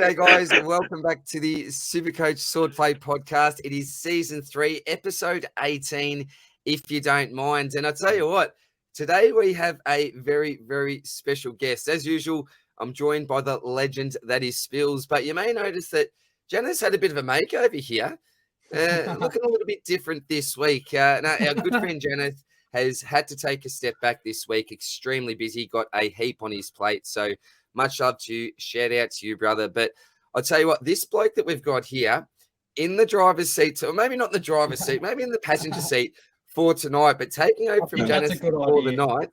G'day, guys, and welcome back to the Supercoach Swordplay podcast. It is season 3, episode 18, if you don't mind. And I tell you what, today we have a very, very special guest. As usual, I'm joined by the legend that is Spills, but you may notice that JANATH'S had a bit of a makeover here, looking a little bit different this week. Our good friend JANATH has had to take a step back this week, extremely busy, got a heap on his plate, so much love to you. Shout out to you, brother. But I'll tell you what, this bloke that we've got here in the driver's seat, or maybe not in the driver's seat, maybe in the passenger seat for tonight, but taking over from JANATH for the night,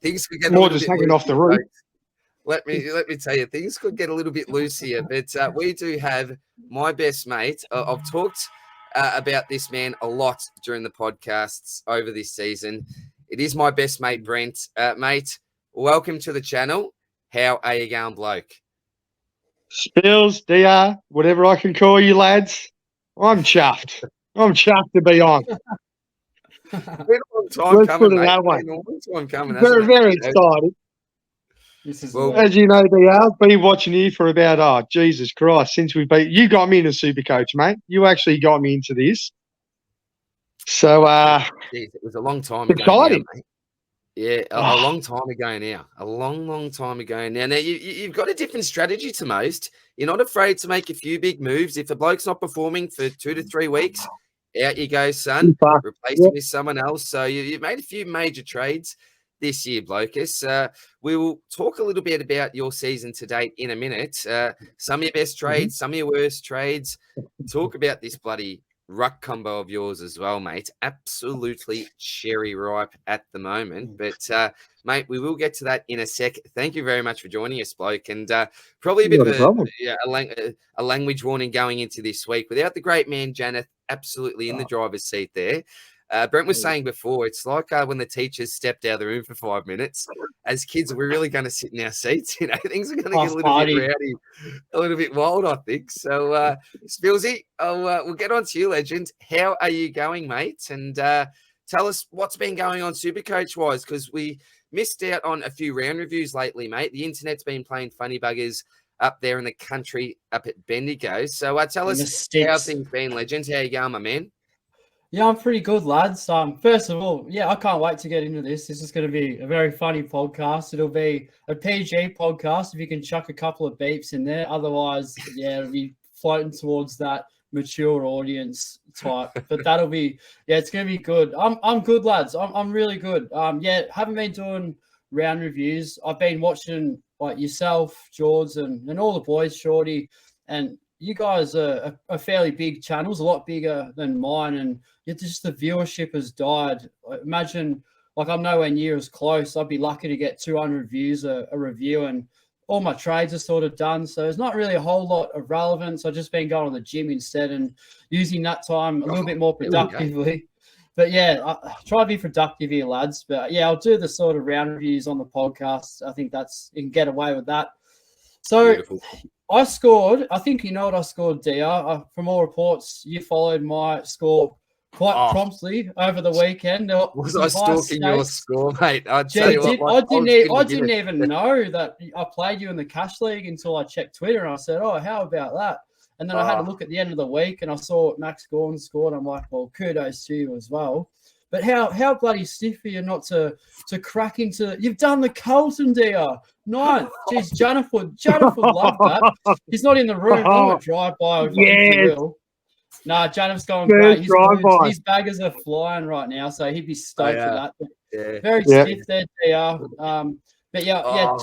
things could get more a little just bit hanging off the roof. Let me tell you, things could get a little bit loose here, but we do have my best mate. I've talked about this man a lot during the podcasts over this season. It is my best mate, Brent. Mate, welcome to the channel. How are you going, bloke? Spills, DR, whatever I can call you, lads. I'm chuffed. I'm chuffed to be on. Been a long time Let's coming, put it mate. that way. Been a long time coming, Very, very excited. Well, as you know, DR, I've been watching you for about, Jesus Christ, since we've been, you got me into Supercoach, mate. You actually got me into this. So, geez, it was a long time ago. Exciting. Now, mate. Yeah, a long time ago now. A long time ago now. Now, you've got a different strategy to most. You're not afraid to make a few big moves. If a bloke's not performing for 2 to 3 weeks, out you go, son. Replace him with someone else. So you've made a few major trades this year, Blocus. We will talk a little bit about your season to date in a minute. Some of your best trades, some of your worst trades. Talk about this bloody ruck combo of yours as well, mate. Absolutely cherry ripe at the moment. But, mate, we will get to that in a sec. Thank you very much for joining us, bloke. And probably a bit of a language warning going into this week. Without the great man, JANATH, absolutely in the driver's seat there. Brent was saying before, it's like when the teachers stepped out of the room for 5 minutes. As kids, we're really going to sit in our seats. You know, things are going to get a little bit rowdy, a little bit wild, I think. So, Spilsy, we'll get on to you, legend. How are you going, mate? And tell us what's been going on Supercoach-wise, because we missed out on a few round reviews lately, mate. The internet's been playing funny buggers up there in the country, up at Bendigo. So, tell us how things been, legend. How you going, my man? Yeah, I'm pretty good, lads. First of all, yeah, I can't wait to get into this. This is going to be a very funny podcast. It'll be a PG podcast if you can chuck a couple of beeps in there. Otherwise, yeah, it'll be floating towards that mature audience type. But that'll be, yeah, it's going to be good. I'm good, lads. I'm really good. Yeah, haven't been doing round reviews. I've been watching like yourself, George, and all the boys, Shorty, and you guys are fairly big channels, a lot bigger than mine, and yet just the viewership has died. Imagine, like, I'm nowhere near as close. I'd be lucky to get 200 views a review, and all my trades are sort of done. So there's not really a whole lot of relevance. I've just been going to the gym instead and using that time a little bit more productively. But yeah, I try to be productive here, lads. But yeah, I'll do the sort of round reviews on the podcast. I think you can get away with that. So beautiful. I scored, I think you know what I scored, DR. From all reports, you followed my score quite promptly over the weekend. Was I stalking your score, mate? I didn't even know that I played you in the cash league until I checked Twitter, and I said, oh, how about that? And then I had to look at the end of the week, and I saw Max Gordon scored. I'm like, well, kudos to you as well. But how bloody stiff are you not to crack into? You've done the Carlton, DR. Ninth. Jeez, JANATH would love that. He's not in the room. I'm a drive-by. Yes. Nah, JANATH's going great. His baggers are flying right now, so he'd be stoked for that. Yeah. Very stiff there, DR. But yeah,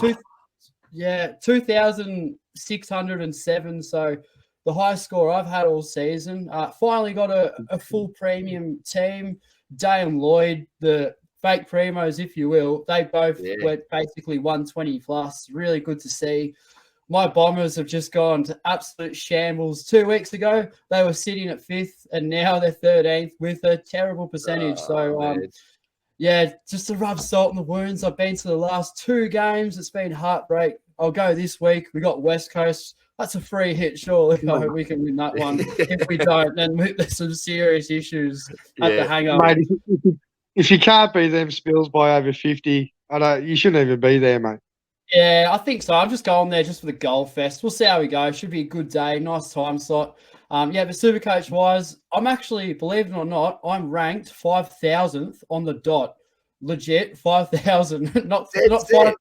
2,607. So the highest score I've had all season. Finally got a full premium team. Day and Lloyd, the fake primos, if you will, they both went basically 120 plus. Really good to see. My Bombers have just gone to absolute shambles. 2 weeks ago, they were sitting at 5th, and now they're 13th with a terrible percentage. Yeah, just to rub salt in the wounds. I've been to the last 2 games. It's been heartbreak. I'll go this week. We got West Coast. That's a free hit, surely. I hope we can win that one. If we don't, then there's some serious issues at the hangover. Mate, if you can't beat them Spills by over 50, you shouldn't even be there, mate. Yeah, I think so. I'm just going there just for the goal fest. We'll see how we go. Should be a good day. Nice time slot. Yeah, but Supercoach wise, I'm actually, believe it or not, I'm ranked 5,000th on the dot. Legit 5,000. Not That's five, it.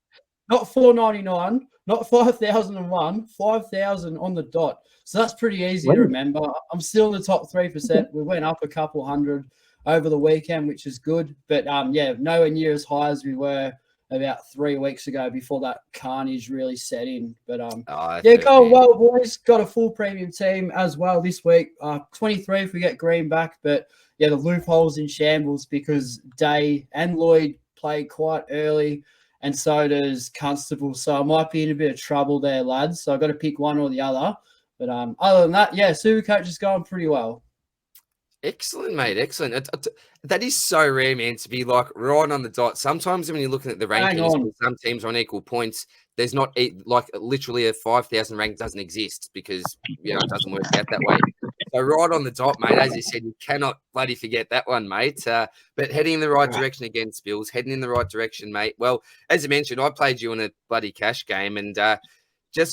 not 499, not 5,001, 5,000 on the dot. So that's pretty easy to remember. I'm still in the top 3%. We went up a couple hundred over the weekend, which is good. But yeah, nowhere near as high as we were about 3 weeks ago before that carnage really set in. But yeah, going well, boys. Got a full premium team as well this week. 23 if we get Green back. But yeah, the loopholes in shambles because Day and Lloyd play quite early, and so does Constable. So I might be in a bit of trouble there, lads. So I've got to pick one or the other. But other than that, yeah, Supercoach is going pretty well. Excellent, mate. Excellent. That is so rare, man, to be like right on the dot. Sometimes when you're looking at the rankings, some teams are on equal points. There's not like literally a 5,000 rank doesn't exist because it doesn't work out that way. So right on the dot, mate. As you said, you cannot bloody forget that one, mate. But heading in the right direction again, Spills. Heading in the right direction, mate. Well, as I mentioned, I played you in a bloody cash game, and I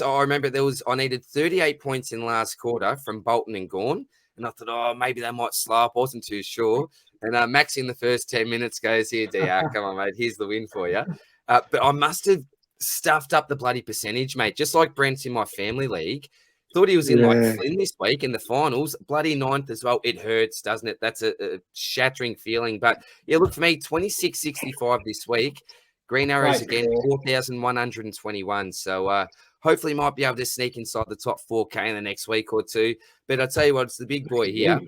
remember I needed 38 points in last quarter from Bolton and Gawn. And I thought, maybe they might slow up. Wasn't too sure. And Max in the first 10 minutes goes, here, DR, come on, mate. Here's the win for you. But I must have stuffed up the bloody percentage, mate. Just like Brent's in my family league. Thought he was in like Flynn this week in the finals. Bloody 9th as well. It hurts, doesn't it? That's a shattering feeling. But yeah, look, for me, 26.65 this week. Green Arrows again, 4,121. So hopefully might be able to sneak inside the top 4K in the next week or two. But I tell you what, it's the big boy here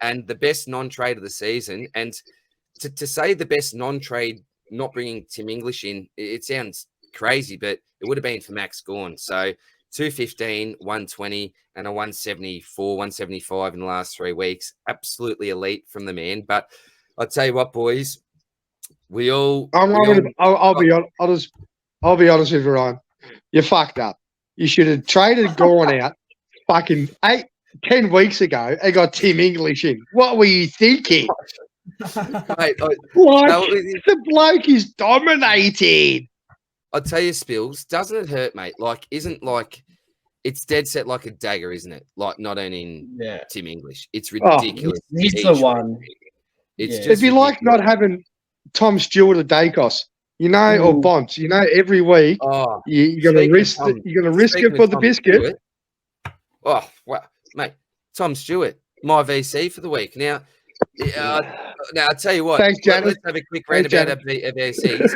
and the best non-trade of the season. And to say the best non-trade, not bringing Tim English in, it sounds crazy, but it would have been for Max Gawn. So 215, 120, and a 174, 175 in the last 3 weeks. Absolutely elite from the man. But I'll tell you what, boys, I'll be honest with you, Ryan. You fucked up. You should have traded Gawn out fucking 10 weeks ago and got Tim English in. What were you thinking? Mate, the bloke is dominating. I'll tell you, Spills, doesn't it hurt, mate? Like, it's dead set like a dagger, isn't it? Like, not only in Tim English. It's ridiculous. He's the one. It'd be like not having Tom Stewart or Dacos, or Bonds. Every week you're going to risk it. You're going to risk it for the biscuit. Stewart, wow, mate, Tom Stewart, my VC for the week. Now, I'll tell you what. Thanks, Janath. Let's have a quick rant about our VCs.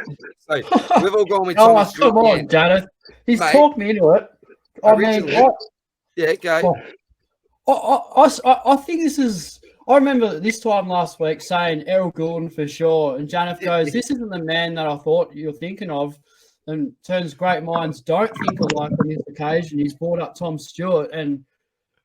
So we've all gone with Tom Stewart. Come on, Janath. He's talked me into it. Go. I think this is. I remember this time last week saying Errol Goulden for sure, and Janath goes, "This isn't the man that I thought you're thinking of." And turns great minds don't think alike on this occasion. He's brought up Tom Stewart and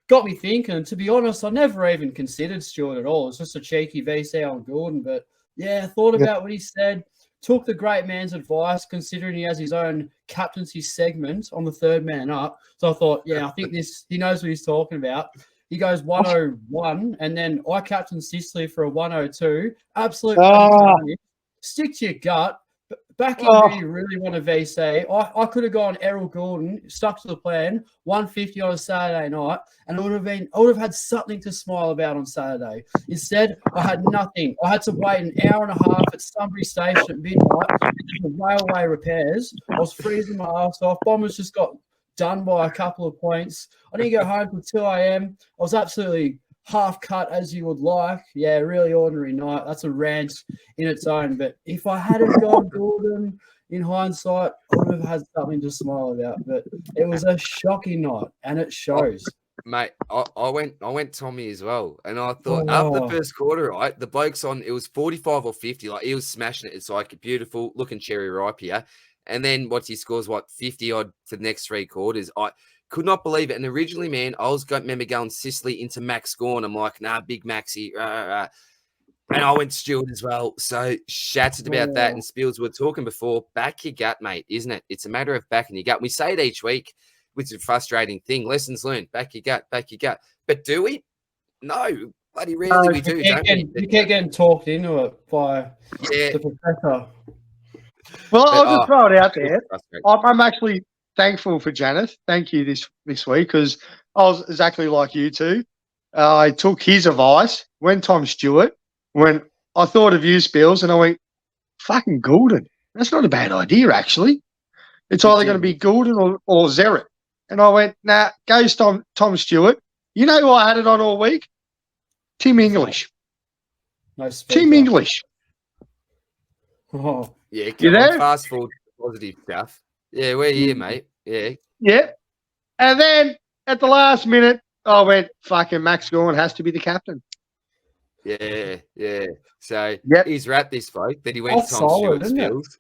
got me thinking. To be honest, I never even considered Stewart at all. It's just a cheeky VC on Goulden, but yeah, I thought about what he said. Took the great man's advice, considering he has his own captaincy segment on the third man up. So I thought, I think he knows what he's talking about. He goes 101, and then I captain Sicily for a 102. Absolute stick to your gut. Back in you really want a VC. I could have gone Errol Goulden, stuck to the plan, 150 on a Saturday night, and I would have had something to smile about on Saturday. Instead, I had nothing. I had to wait an hour and a half at Sunbury Station at midnight for railway repairs. I was freezing my ass off. Bombers just got done by a couple of points. I didn't go home till 2 a.m. I was absolutely half cut as you would like. Yeah, really ordinary night. That's a rant in its own. But if I hadn't gone Goulden, in hindsight, I would have had something to smile about. But it was a shocking night, and it shows. Mate, I went Tommy as well. And I thought after the first quarter, right, the bloke's on, it was 45 or 50. Like, he was smashing it. It's like beautiful looking cherry ripe here. And then he scores, 50 odd for the next 3 quarters. I could not believe it. And originally, man, I remember going Sicily into Max Gawn. I'm like, nah, big Maxi. And I went Stewart as well. So shattered about that. And Spills, we were talking before, back your gut, mate, isn't it? It's a matter of backing your gut. We say it each week, which is a frustrating thing. Lessons learned, back your gut, back your gut. But do we? No, bloody rarely we do, don't we? You keep getting talked into it by the professor. Well, But, I'll just throw it out there. frustrating. I'm actually thankful for Janath. Thank you this week because I was exactly like you two. I took his advice, went Tom Stewart, when I thought of you, Spills, and I went, fucking Goulden. That's not a bad idea, actually. It's either going to be Goulden or Zerrett. And I went, nah, goes Tom Stewart. You know who I had it on all week? Tim English. No speaker. Tim English. Oh, Yeah, You come on, there? fast forward to positive stuff. Yeah, we're here, mate. Yeah. Yeah. And then at the last minute, I went, fucking Max Gorn has to be the captain. Yeah, yeah. So Yep. he's wrapped this bloke that he went That's Tom solid, Stewart isn't it? Spills.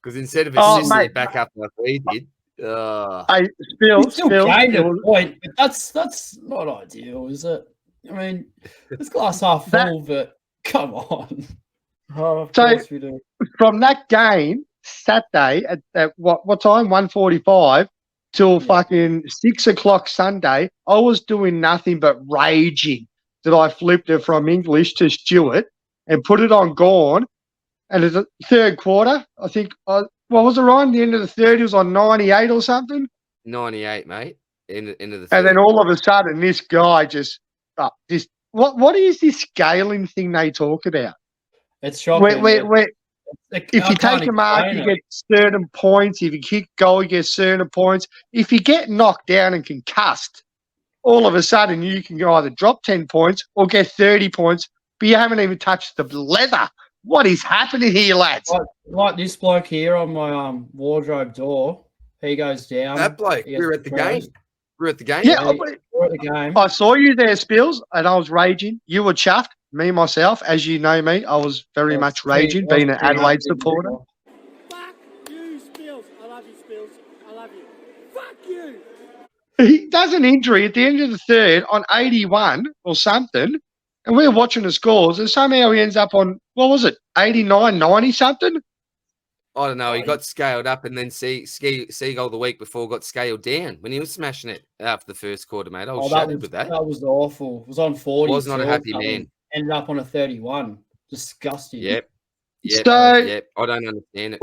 Because instead of Oh, assisting mate. back up like we did, Hey, he Spills, still gained a Spills. point, but that's not ideal, is it? I mean, it's glass half full, but come on. Oh, of So- course we do. From that game, Saturday at what time? 1:45 till fucking 6 o'clock Sunday, I was doing nothing but raging that I flipped it from English to Stewart and put it on Gorn. And it's the third quarter, I think, what was it, Ryan? The end of the third, it was on 98 or something. 98, mate. End of the And third. then all of a sudden, this guy just, what is this scaling thing they talk about? It's shocking. Where if I you can't take a mark, explain you it. get certain points. If you kick goal, you get certain points. If you get knocked down and concussed, all of a sudden you can either drop 10 points or get 30 points, but you haven't even touched the leather. What is happening here, lads? Like this bloke here on my wardrobe door. He goes down. That bloke, he we gets were at the game. depressed. We were at the game. Yeah, We're at the game. I saw you there, Spills, and I was raging. You were chuffed. Me, myself, as you know me, I was very much raging, being an Adelaide supporter. Fuck you, Spills. I love you, Spills. I love you. Fuck you. He does an injury at the end of the third on 81 or something, and we're watching the scores, and somehow he ends up on, what was it, 89, 90 something? I don't know. He got scaled up and then Seagull the week before got scaled down when he was smashing it after the first quarter, mate. I was shattered with that. That was awful. It was on 40. Was not a happy man. Ended up on a 31. Disgusting. Yep. So- I don't understand it.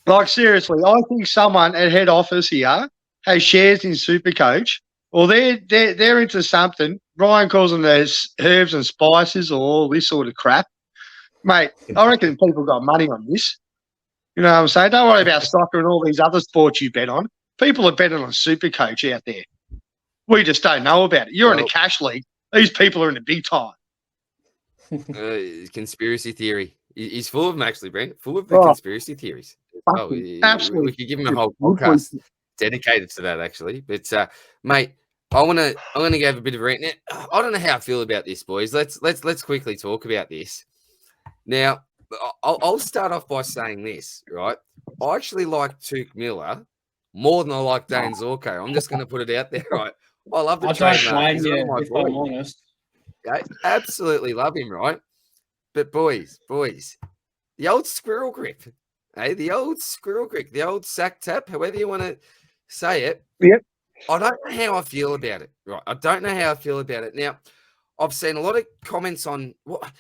Like, seriously, I think someone at head office here has shares in Supercoach, or they're into something. Ryan calls them those herbs and spices or all this sort of crap. Mate, I reckon people got money on this. You know what I'm saying? Don't worry about soccer and all these other sports you bet on. People are betting on Supercoach out there. We just don't know about it. You're in a cash league. These people are in the big time. Conspiracy theory. He's full of them, actually, Brent. Full of the conspiracy theories. Absolutely. We could give him a whole podcast dedicated to that, actually. But mate, I'm gonna give a bit of a rant. Now, I don't know how I feel about this, boys. Let's quickly talk about this. Now, I'll start off by saying this, right? I actually like Tuke Miller more than I like Dane Zorko. I'm just going to put it out there, right? I love the I don't trademark. blame He's you, one of my if I'm boys. honest. Okay? Absolutely love him, right? But boys, the old squirrel grip, the old squirrel grip, the old sack tap, however you want to say it. Yep. I don't know how I feel about it, right? I don't know how I feel about it. Now, I've seen a lot of comments on what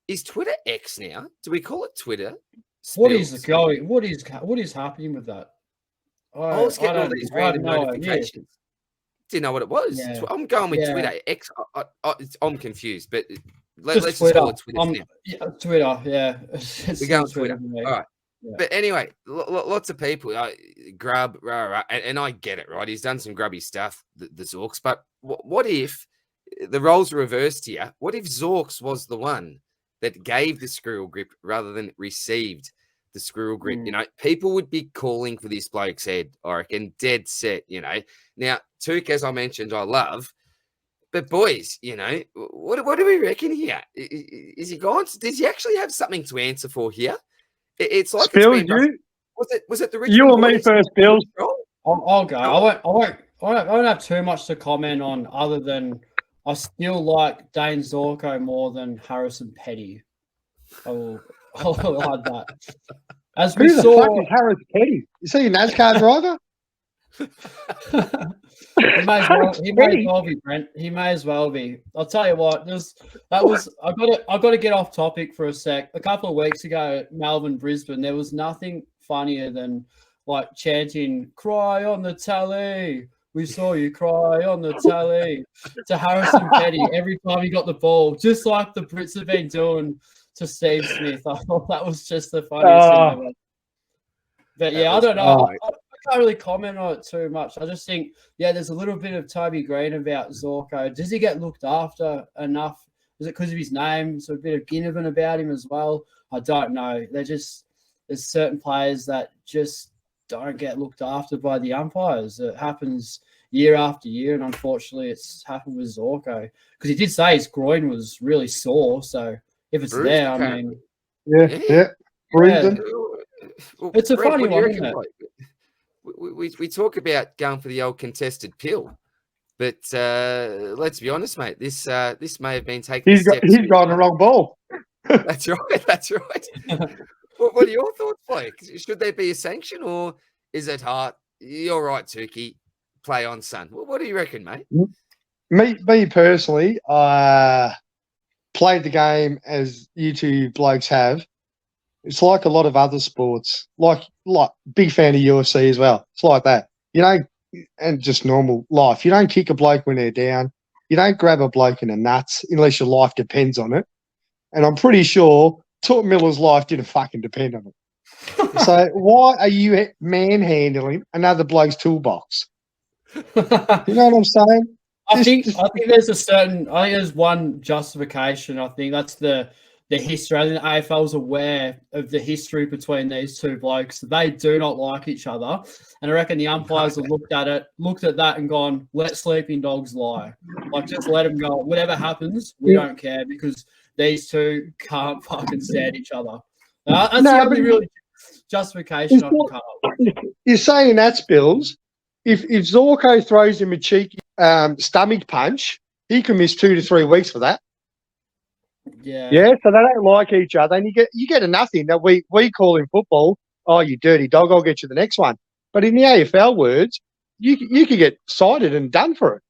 is Twitter X now? Do we call it Twitter? What is Spills? going? What is happening with that? I was getting all these random I have no notifications. Didn't know what it was. Yeah. I'm going with Yeah. Twitter X. I'm confused, but Just let's just call it Twitter now. Yeah, Twitter, yeah. We're going Twitter. to me. All right. Yeah. But anyway, lots of people, Grub, and I get it, right? He's done some grubby stuff, the Zorks. But what if the roles are reversed here? What if Zorks was the one that gave the squirrel grip rather than received the squirrel grip? You know, people would be calling for this bloke's head, I reckon, dead set, you know. Now, Tuke, as I mentioned, I love. But boys, you know, what do we reckon here? Is he gone? Does he actually have something to answer for here? It's like Spills, it's been was it the Richmond you or me boys? first, Spills? I'll go. I won't have too much to comment on other than I still like Dane Zorko more than Harrison Petty. I'll add that. As we Who the saw, fuck is Harris Petty? Is he a NASCAR driver? He may as well be, Brent. He may as well be. I'll tell you what. I got to get off topic for a sec. A couple of weeks ago at Melbourne, Brisbane, there was nothing funnier than like chanting "Cry on the tally." We saw you cry on the tally to Harrison Petty every time he got the ball, just like the Brits have been doing to Steve Smith. I thought that was just the funniest thing ever. But yeah, I don't know. I can't really comment on it too much. I just think, yeah, there's a little bit of Toby Green about Zorko. Does he get looked after enough? Is it because of his name? So a bit of Ginnivan about him as well. I don't know. There's certain players that just don't get looked after by the umpires. It happens year after year, and unfortunately, it's happened with Zorko because he did say his groin was really sore. So if it's Bruised, there, apparently. I mean, Yeah. Brisbane. Well, it's a Brent, funny what do you one, reckon, isn't it? Blake? We talk about going for the old contested pill, but let's be honest, mate. This may have been taken. He's got the wrong ball. That's right. That's right. What are your thoughts, Blake? Should there be a sanction, or is it hard? You're right, Tukey. Play on, son. What do you reckon, mate? Me personally, I played the game as you two blokes have. It's like a lot of other sports, like big fan of UFC as well. It's like that, and just normal life. You don't kick a bloke when they're down. You don't grab a bloke in the nuts unless your life depends on it. And I'm pretty sure Tut Miller's life didn't fucking depend on it. So why are you manhandling another bloke's toolbox? You know what I'm saying? I think there's one justification. I think that's the history. I think the AFL's aware of the history between these two blokes. They do not like each other. And I reckon the umpires have looked at that and gone, let sleeping dogs lie. Like, just let them go. Whatever happens, we don't care because these two can't fucking stand each other. That's the only real justification I can come up with. You're saying that, Spills. If Zorko throws him a cheeky stomach punch, he can miss 2 to 3 weeks for that. Yeah. Yeah, so they don't like each other, and you get a nothing that we call in football, oh, you dirty dog, I'll get you the next one. But in the AFL words, you could get cited and done for it.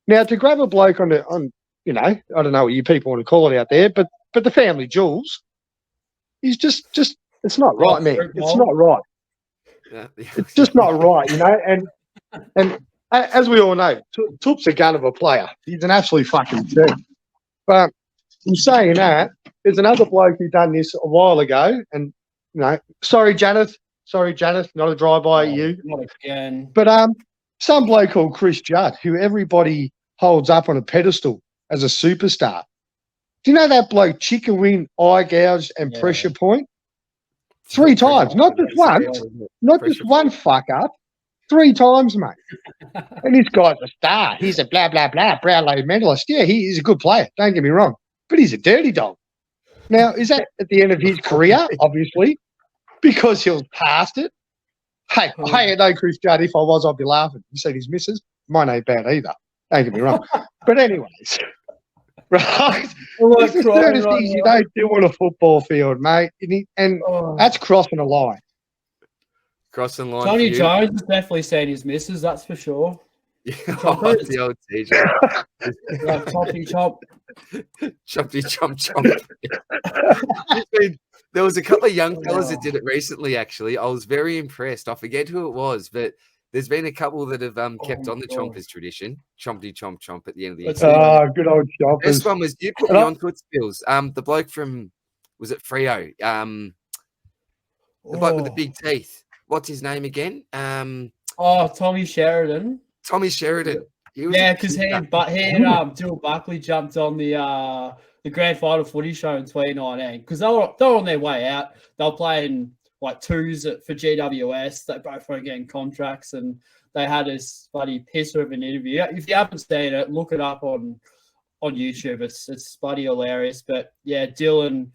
Now, to grab a bloke on I don't know what you people want to call it out there, but the family jewels, he's just it's not right, man. It's not right. Yeah. It's just not right, And as we all know, Tup's a gun of a player. He's an absolute fucking jerk. But in saying that, there's another bloke who done this a while ago, and sorry, Janath, not a drive-by at you. Not again. But some bloke called Chris Judd, who everybody holds up on a pedestal as a superstar. Do you know that bloke chicken wing, eye gouge, and pressure point? 3 times, not just once, not just one fuck up, 3 times, mate. And this guy's a star. He's a blah, blah, blah, Brownlow medalist. Yeah, he's a good player, don't get me wrong. But he's a dirty dog. Now, is that at the end of his career? Obviously, because he was past it. Hey, I ain't no Chris Judd. If I was, I'd be laughing. You see his missus? Mine ain't bad either. Don't get me wrong. But anyways, right? It's the sort of things you don't do on a football field, mate. And that's crossing a line. Crossing line. Johnny Jones has definitely seen his misses, that's for sure. The old TJ. Like choppy chop. Choppy chomp chomp. There was a couple of young fellas that did it recently, actually. I was very impressed. I forget who it was, but there's been a couple that have kept on the chompers tradition. Chompty chomp chomp at the end of the episode. Oh, good old chompers. This one was, you put me on to it, Spills. The bloke from, was it Freo? The bloke with the big teeth. What's his name again? Tommy Sheridan. Tommy Sheridan. Because he and Dill Buckley jumped on the grand final footy show in 2019 because they were on their way out. They were playing like twos for GWS. They both were getting contracts, and they had this bloody pisser of an interview. If you haven't seen it, look it up on YouTube. It's bloody hilarious. But yeah, Dylan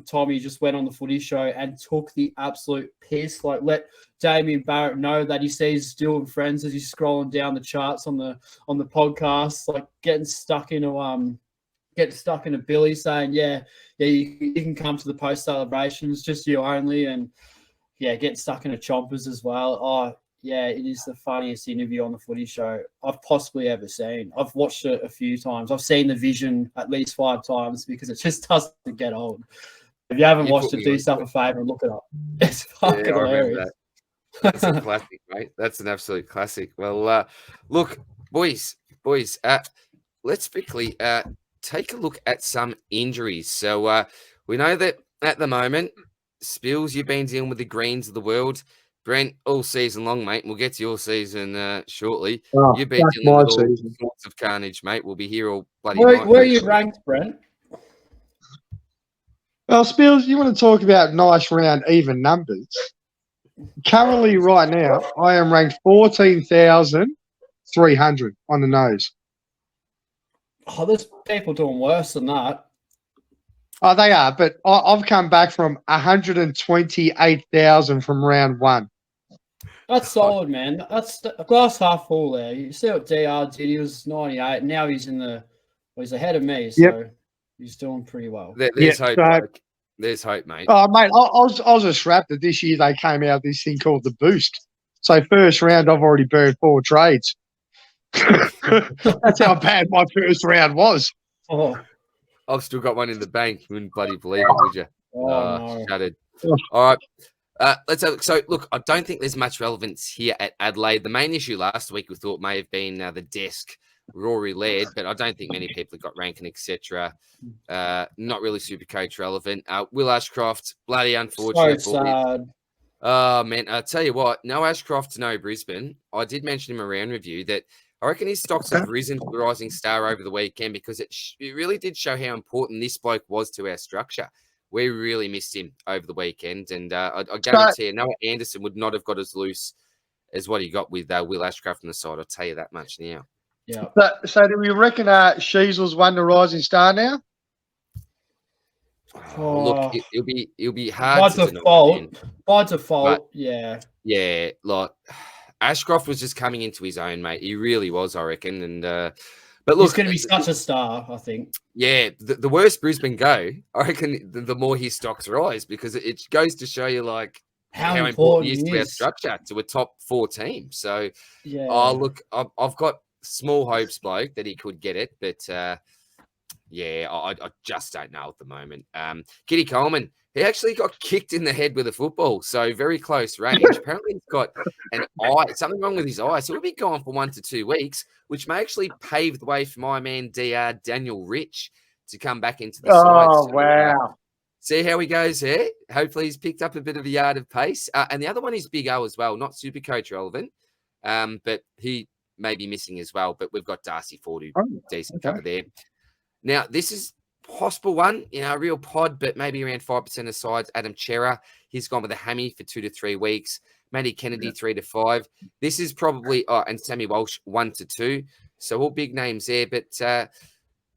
Tommy just went on the footy show and took the absolute piss. Like, let Damien Barrett know that he sees Dylan friends as he's scrolling down the charts on the podcast, like getting stuck into Billy saying, yeah, you can come to the post celebrations, just you only, and yeah, getting stuck into chompers as well. Oh, yeah, it is the funniest interview on the Footy Show I've possibly ever seen. I've watched it a few times. I've seen the vision at least 5 times because it just doesn't get old. If you haven't watched it, do yourself a favor and look it up. It's fucking hilarious. That's a classic, mate. That's an absolute classic. Well, look, boys, let's quickly take a look at some injuries. So we know that at the moment, Spills, you've been dealing with the greens of the world. Brent, all season long, mate. We'll get to your season shortly. Oh, You've been dealing with all sorts of carnage, mate. We'll be here all bloody night. Where are you ranked, Brent? Well, Spills, you want to talk about nice round even numbers? Currently, right now, I am ranked 14,300 on the nose. Oh, there's people doing worse than that. Oh, they are, but I've come back from 128,000 from round 1. That's solid, man. That's a glass half full there. You see what DR did? He was 98. Now he's he's ahead of me, so he's doing pretty well. There's hope. So, there's hope, mate. Oh, mate, I was just wrapped that this year they came out with this thing called the Boost. So first round, I've already burned 4 trades. That's how bad my first round was. Oh. I've still got one in the bank. You wouldn't bloody believe it, would you? No. Shattered. All right. Let's have. So, look, I don't think there's much relevance here at Adelaide. The main issue last week we thought may have been the desk, Rory Laird, but I don't think many people have got ranking, etc. Not really Supercoach relevant. Will Ashcroft, bloody unfortunate. So sad. Oh, man. I'll tell you what, no Ashcroft, no Brisbane. I did mention him around review that I reckon his stocks have risen to the rising star over the weekend because it really did show how important this bloke was to our structure. We really missed him over the weekend, and I guarantee you, Noah Anderson would not have got as loose as what he got with Will Ashcroft on the side. I'll tell you that much now. Yeah. So do we reckon Sheasel's won the rising star now? Oh, look, it'll be hard by default. By default, yeah. Yeah, like Ashcroft was just coming into his own, mate. He really was, I reckon. And but look, he's going to be such a star, I think. Yeah, the worse Brisbane go, I reckon the more his stocks rise because it goes to show you like how important he is to our structure, to a top 4 team. So, yeah. Oh, look, I've got small hopes, bloke, that he could get it, but yeah, I just don't know at the moment. Kitty Coleman, he actually got kicked in the head with a football, so very close range. Apparently, he's got an eye, something wrong with his eye, so he'll be gone for 1 to 2 weeks, which may actually pave the way for my man Daniel Rich to come back into the side. Oh, so, wow. See how he goes there. Hopefully, he's picked up a bit of a yard of pace. And the other one is Big O as well, not Supercoach relevant, but he may be missing as well. But we've got Darcy Ford, decent cover there. Now, this is possible one, a real pod, but maybe around 5% of sides. Adam Chera, he's gone with a hammy for 2 to 3 weeks. Matty Kennedy, 3 to 5. This is probably, and Sammy Walsh, 1 to 2. So all big names there. But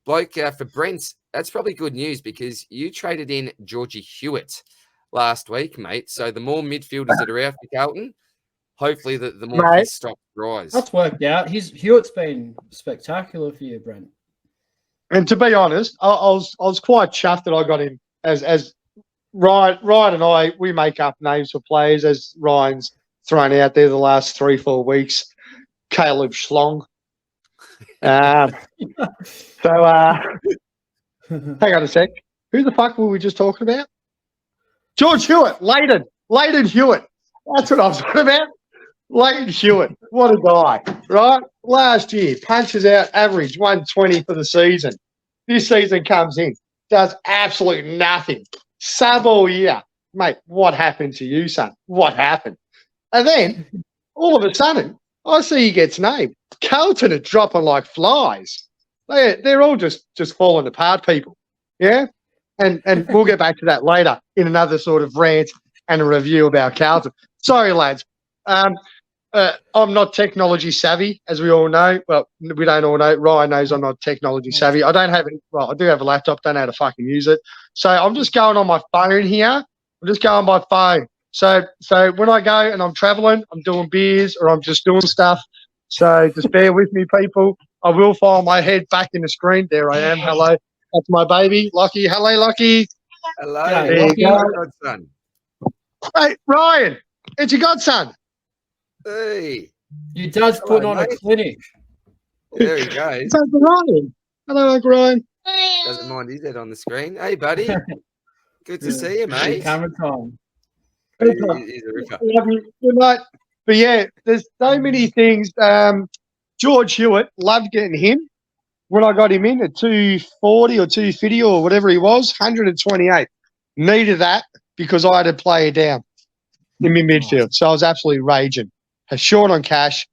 bloke, for Brent, that's probably good news because you traded in Georgie Hewitt last week, mate. So the more midfielders that are out for Carlton, hopefully the more his stock rise. That's worked out. Hewitt's been spectacular for you, Brent. And to be honest, I was quite chuffed that I got him as Ryan and I, we make up names for players as Ryan's thrown out there the last 3-4 weeks. Caleb Schlong. Hang on a sec. Who the fuck were we just talking about? George Hewitt. Leighton Hewitt. That's what I was talking about. Leighton Hewitt. What a guy, right? Last year, punches out average 120 for the season. This season comes in, does absolutely nothing. Sub all year. Mate, what happened to you, son? What happened? And then, all of a sudden, I see he gets named. Carlton are dropping like flies. They're all just falling apart, people. Yeah? And we'll get back to that later in another sort of rant and a review about Carlton. Sorry, lads. I'm not technology savvy, as we all know. Well, we don't all know. Ryan knows I'm not technology savvy. I don't have it. Well, I do have a laptop. Don't know how to fucking use it. So I'm just going on my phone here. I'm just going by phone. So when I go and I'm traveling, I'm doing beers or I'm just doing stuff. So just bear with me, people. I will file my head back in the screen. There I am. Hello. That's my baby, Lockie. Hello, Lockie. Hello. There you go. Godson. Hey, Ryan, it's your godson. Hey, Your dad's Hello, putting on a mate. clinic. there he goes. It's Uncle Ryan. Hello, Uncle Ryan. Doesn't mind his head on the screen. Hey, buddy. Good to see you, Good mate. camera time. He's a ripper. Love you. Good night. But yeah, there's so many things. George Hewitt, loved getting him. When I got him in at 240 or 250 or whatever he was, 128. Needed that because I had a player down in my midfield. So I was absolutely raging. Short on cash,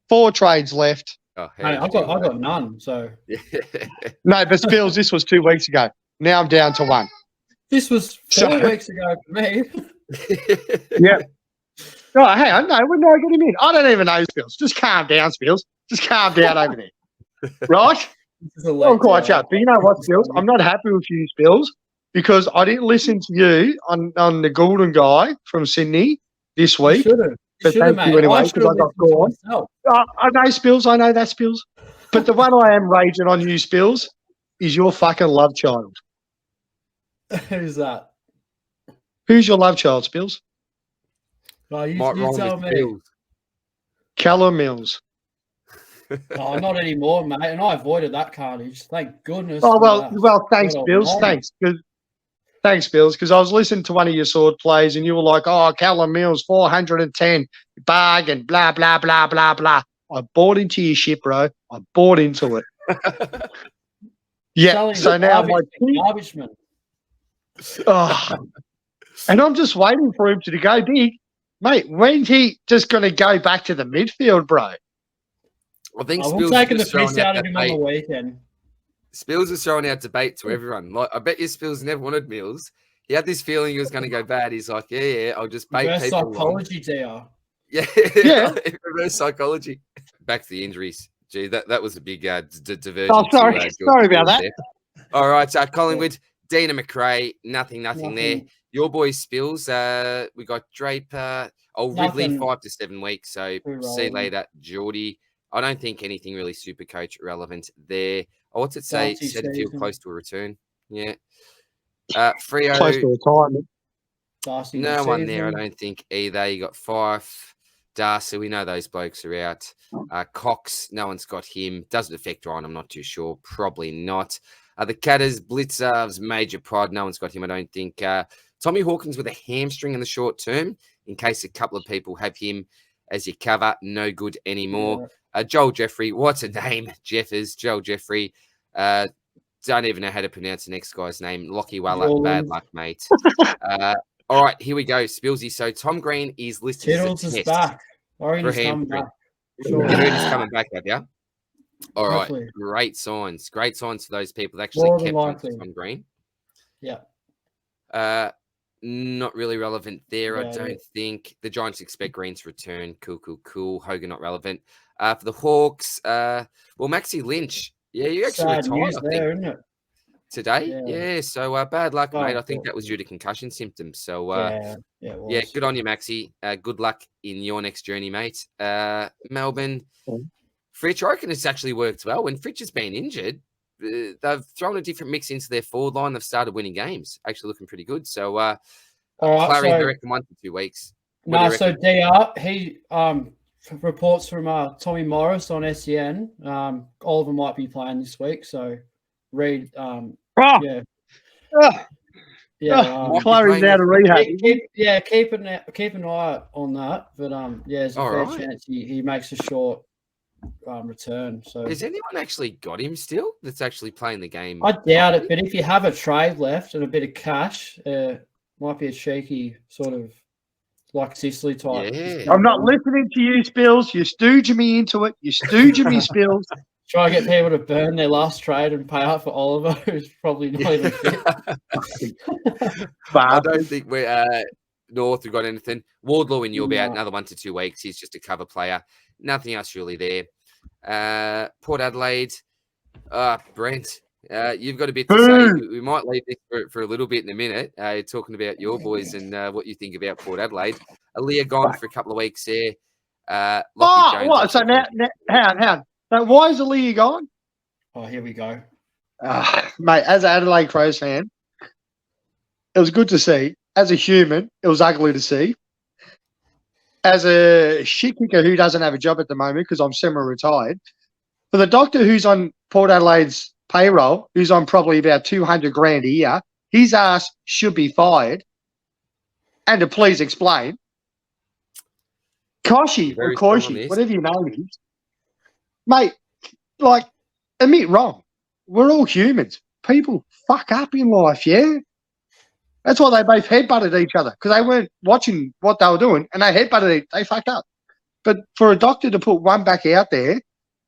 4 trades left. Oh, Hey, how I did you do got none. So that? No, but Spills, this was 2 weeks ago. Now I'm down to 1. this was 4 So- weeks ago for me. Yeah. Oh, hang on. No, when did I get him in? I don't even know, Spills. Just calm down, Spills. Just calm down over there. Right? This is a Well, late quite day. sharp. But you know what, Spills? I'm not happy with you, Spills, because I didn't listen to you on the Golden guy from Sydney this You week. should have. But Should have, thank you mate. anyway, I 'cause should have I got listened to gone. myself. I know, Spills. I know that, Spills. But the one I am raging on you, Spills, is your fucking love child. Who's that? Who's your love child, Spills? Oh, you Might rhyme tell with me. Bills. Callum Mills. Oh, not anymore, mate. And I avoided that carnage. Thank goodness. Oh, for well, that. well, thanks, God Bills. almighty. Thanks, Bills, because I was listening to one of your sword plays and you were like, oh, Callum Mills, 410, bargain, blah, blah, blah, blah, blah. I bought into your shit, bro. I bought into it. Yeah, Selling so now my team, garbage man. oh, and I'm just waiting for him to go big. Mate, when's he just going to go back to the midfield, bro? I think I'm Spills taking the is throwing piss out out of that him on the bait. weekend. Spills is throwing out debate to everyone. Like, I bet you Spills never wanted Mills. He had this feeling he was going to go bad. He's like, yeah, I'll just bait Reverse people along. psychology, DR. Yeah, Yeah. reverse psychology. Back to the injuries. Gee, that was a big diversion. Oh, sorry. George Sorry about Mills that. there. All right, so Collingwood, Dina McRae, nothing there. Nothing. Your boys Spills, we got Draper, Ridley, Nothing. 5 to 7 weeks. So see you Irrelevant. later, Geordie. I don't think anything really super coach relevant there. Oh, what's it say? Darcy Said feel season. close to a return. Yeah. Freo, Close to retirement. Darcy no one there, I season. don't think either. You got Fife, Darcy. We know those blokes are out. Cox, no one's got him. Doesn't affect Ryan, I'm not too sure. Probably not. The Catters, Blitzer's major prod. No one's got him, I don't think. Tommy Hawkins with a hamstring in the short term, in case a couple of people have him as your cover. No good anymore. Joel Jeffrey, what's a name? Jeffers, Joel Jeffrey. Don't even know how to pronounce the next guy's name. Lockie Walla, bad Roland. luck, mate. All right, here we go, Spilsy. So Tom Green is listed Tittles as a is test back. I reckon for he's coming hamstring. back. You Sure. heard he's coming back, have you? All right, Hopefully. great signs. Great signs for those people that actually More than kept on likely. to Tom Green. Yeah. Not really relevant there, I Yeah, don't yeah. think. The Giants expect Green to return. Cool. Hogan not relevant. For the Hawks, well, Maxi Lynch. Yeah, you actually Sad retired, news I think, there, isn't it? today. Yeah. Yeah, so bad luck, mate. Oh, I think cool. that was due to concussion symptoms. So, Yeah, it was. yeah, good on you, Maxi. Good luck in your next journey, mate. Melbourne, Cool. Fritch, I reckon it's actually worked well. When Fritch has been injured, they've thrown a different mix into their forward line. They've started winning games. Actually looking pretty good. So, All right, Clary, so- I reckon 1 to 2 weeks. What do No, you so reckon? DR, he reports from Tommy Morris on SEN. Oliver might be playing this week, so read. Oh, Yeah, oh, yeah. Might be Clary's playing out of this rehab. Keep an eye on that. But yeah, there's a All fair right. chance he makes a short return. So Has anyone actually got him still that's actually playing the game? I doubt it. properly? But if you have a trade left and a bit of cash, might be a cheeky sort of like Sicily type. Yeah. I'm not listening to you, Spills. You're stooging me into it. You're stooging me, Spills. Try to get people to burn their last trade and pay out for Oliver, who's probably not even fit. I But don't think we're North have got anything. Wardlaw in Yorba out another 1 to 2 weeks. He's just a cover player. Nothing else really there. Port Adelaide, Brent. You've got a bit to say. We might leave this for a little bit in a minute. Talking about your boys and what you think about Port Adelaide. Aaliyah gone for a couple of weeks there. Lachie Jones what? So also now, hang on. So why is Aaliyah gone? Oh, here we go. Mate, as an Adelaide Crows fan, it was good to see. As a human, it was ugly to see. as a shit kicker who doesn't have a job at the moment because I'm semi-retired, for the doctor who's on Port Adelaide's payroll, who's on probably about 200 grand a year, his ass should be fired. And to please explain, Koshi or Very strong on Koshi, this. whatever your name is, mate, like, admit wrong. We're all humans. People fuck up in life, yeah? That's why they both headbutted each other, because they weren't watching what they were doing, and they headbutted they fucked up. But for a doctor to put one back out there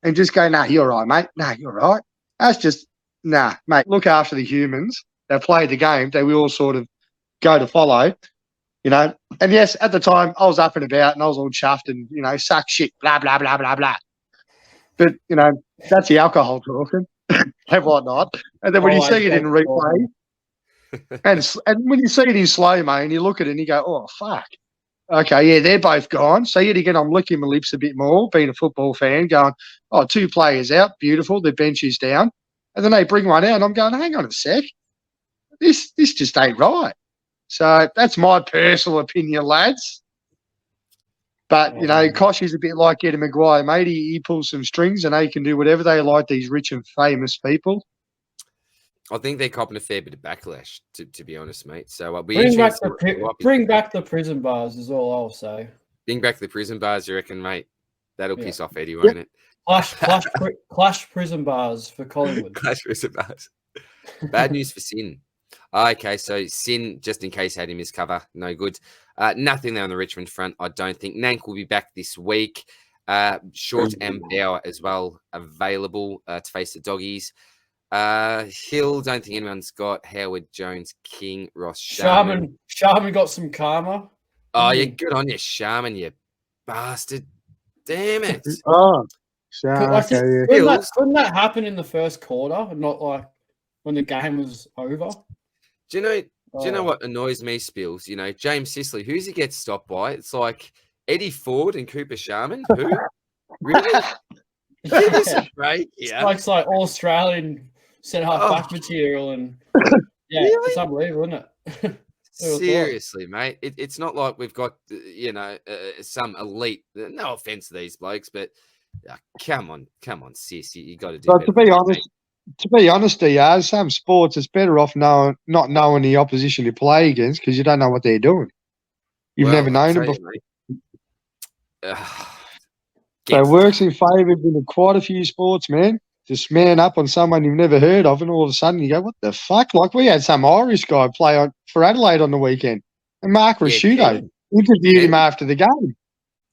and just go, nah, you're right, mate. Nah, you're right. That's just, nah, mate, look after the humans that play the game that we all sort of go to follow, you know. And yes, at the time, I was up and about and I was all chuffed and, you know, suck shit, blah, blah, blah, blah, blah. But, you know, that's the alcohol talking and whatnot. And then when you see it in replay, and when you see it in slow-mo and you look at it and you go, oh, fuck. Okay, yeah, they're both gone. So yet again, I'm licking my lips a bit more, being a football fan, going, oh, 2 players out, beautiful, the bench is down. And then they bring one out and I'm going, hang on a sec. This just ain't right. So that's my personal opinion, lads. But, you know, Koshy's a bit like Eddie Maguire, mate. He pulls some strings and they can do whatever they like, these rich and famous people. I think they're copping a fair bit of backlash, to be honest, mate. So bring back the prison bars is all I'll say. Bring back the prison bars, you reckon, mate? That'll piss off Eddie, won't it? Clash prison bars for Collingwood. Clash prison bars. Bad news for Sin. Okay, so Sin, just in case, had him as cover. No good. Nothing there on the Richmond front, I don't think. Nank will be back this week. Short and Bauer as well available to face the Doggies. Hill, don't think anyone's got. Howard, Jones, King, Ross, Sharman. Sharman got some karma. Oh, yeah, good on you, Sharman, you bastard. Damn it. Oh, couldn't that happen in the first quarter, not like when the game was over? Do you know what annoys me, Spills? You know, James Sicily, who's he gets stopped by? It's like Eddie Ford and Cooper Sharman. Who? Really? Give us a break. Yeah. It's like all Australian centre-half back material, and really? It's unbelievable, isn't it? Seriously, mate. It's not like we've got, you know, some elite. No offense to these blokes, but come on, sis. You got to do better. To be honest, DR, some sports it's better off not knowing the opposition you play against because you don't know what they're doing. You've never known them before. So it works in favour in quite a few sports, man. Just man up on someone you've never heard of, and all of a sudden you go, "What the fuck?" Like we had some Irish guy play for Adelaide on the weekend, and Mark Rasciuto interviewed him after the game.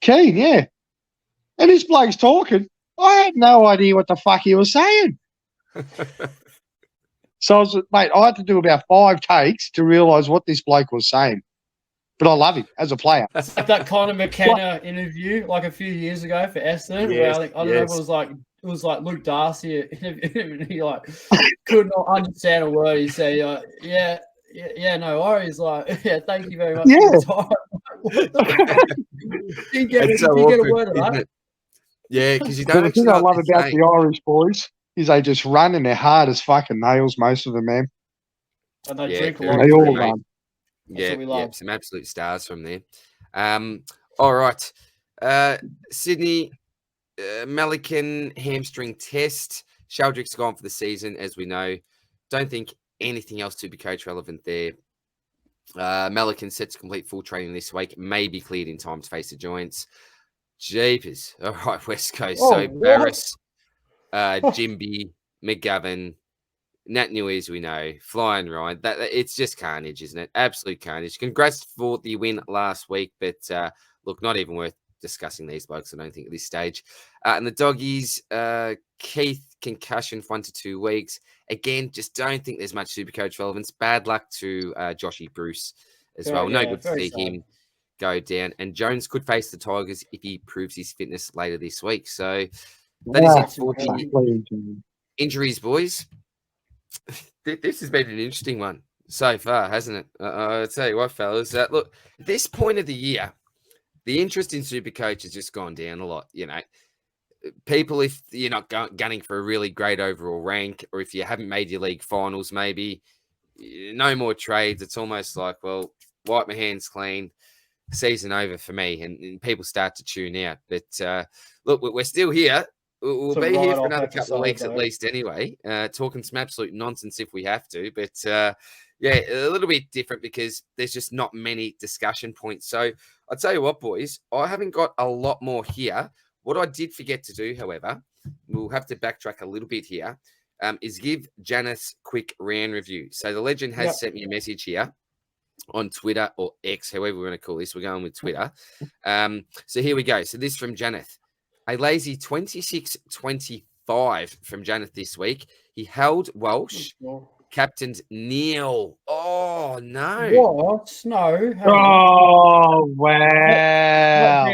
Keen, yeah, and this bloke's talking. I had no idea what the fuck he was saying. So I had to do about 5 takes to realise what this bloke was saying. But I love him as a player. It's like that Conor McKenna interview like a few years ago for Essendon, where I don't know if it was like Luke Darcy and he like could not understand a word. He said, yeah, no worries. Like, yeah, thank you very much. For you get a word of that. Yeah, because you don't. The thing I love about the Irish boys is they just run and they're hard as fucking nails, most of them, man. And they drink a lot. They all run. Yeah, some absolute stars from there. All right. Sydney, Melican hamstring test. Sheldrick's gone for the season, as we know. Don't think anything else to be coach relevant there. Melican set to complete full training this week. May be cleared in time to face the Giants. Jeepers. All right, West Coast. Barris, Jimby, McGovern, Nat Nui, as we know, Flying Ryan. It's just carnage, isn't it? Absolute carnage. Congrats for the win last week, but look, not even worth discussing these blokes, I don't think, at this stage. And the Doggies, Keith, concussion for 1 to 2 weeks. Again, just don't think there's much Supercoach relevance. Bad luck to Joshy Bruce as well. No good to see him go down. And Jones could face the Tigers if he proves his fitness later this week. So that is it for the injuries, boys. This has been an interesting one so far, hasn't it? I'll tell you what, fellas. Look, at this point of the year, the interest in Supercoach has just gone down a lot. You know, people, if you're not gunning for a really great overall rank, or if you haven't made your league finals, maybe no more trades. It's almost like, well, wipe my hands clean. season over for me, and people start to tune out. But look, we're still here. We'll be here for another couple of weeks at least anyway, talking some absolute nonsense if we have to. But yeah, a little bit different because there's just not many discussion points. So I'll tell you what, boys, I haven't got a lot more here. What I did forget to do, however, we'll have to backtrack a little bit here, is give JANATH'S quick round review. So the legend has sent me a message here on Twitter or X, however we want to call this. We're going with Twitter. So here we go. So this from JANATH. A lazy 26-25 from JANATH this week. He held Walsh, captained Neil. Oh, no. What? No. Oh, wow.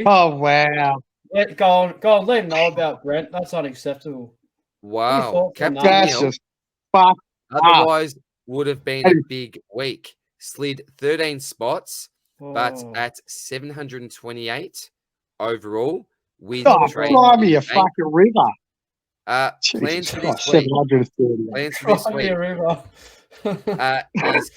Oh, wow. Go on, let him know about Brent. That's unacceptable. Wow. Captain That's Neil, just fucked otherwise would have been a big week. Slid 13 spots, but at 728 overall. With me a fucking river. Plans for this week. 730. Plans for this week. Is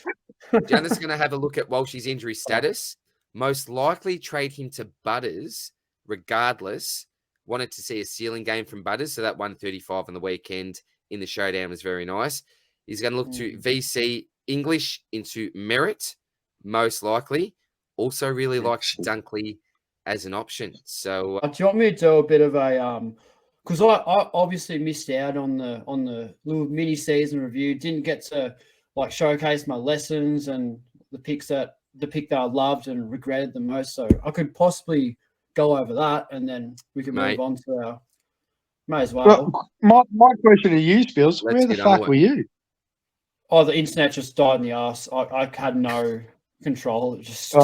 JANATH'S going to have a look at Walsh's injury status. Most likely trade him to Butters, regardless. Wanted to see a ceiling game from Butters, so that 135 on the weekend in the showdown was very nice. He's going to look to VC English into Merritt, most likely. Also really likes Dunkley as an option. So do you want me to do a bit of a because I obviously missed out on the little mini season review, didn't get to like showcase my lessons and the pick that I loved and regretted the most. So I could possibly go over that and then we can move on to our may as well. My question to you, Spills, where the fuck were you? Oh, the internet just died in the ass. I had no control. It just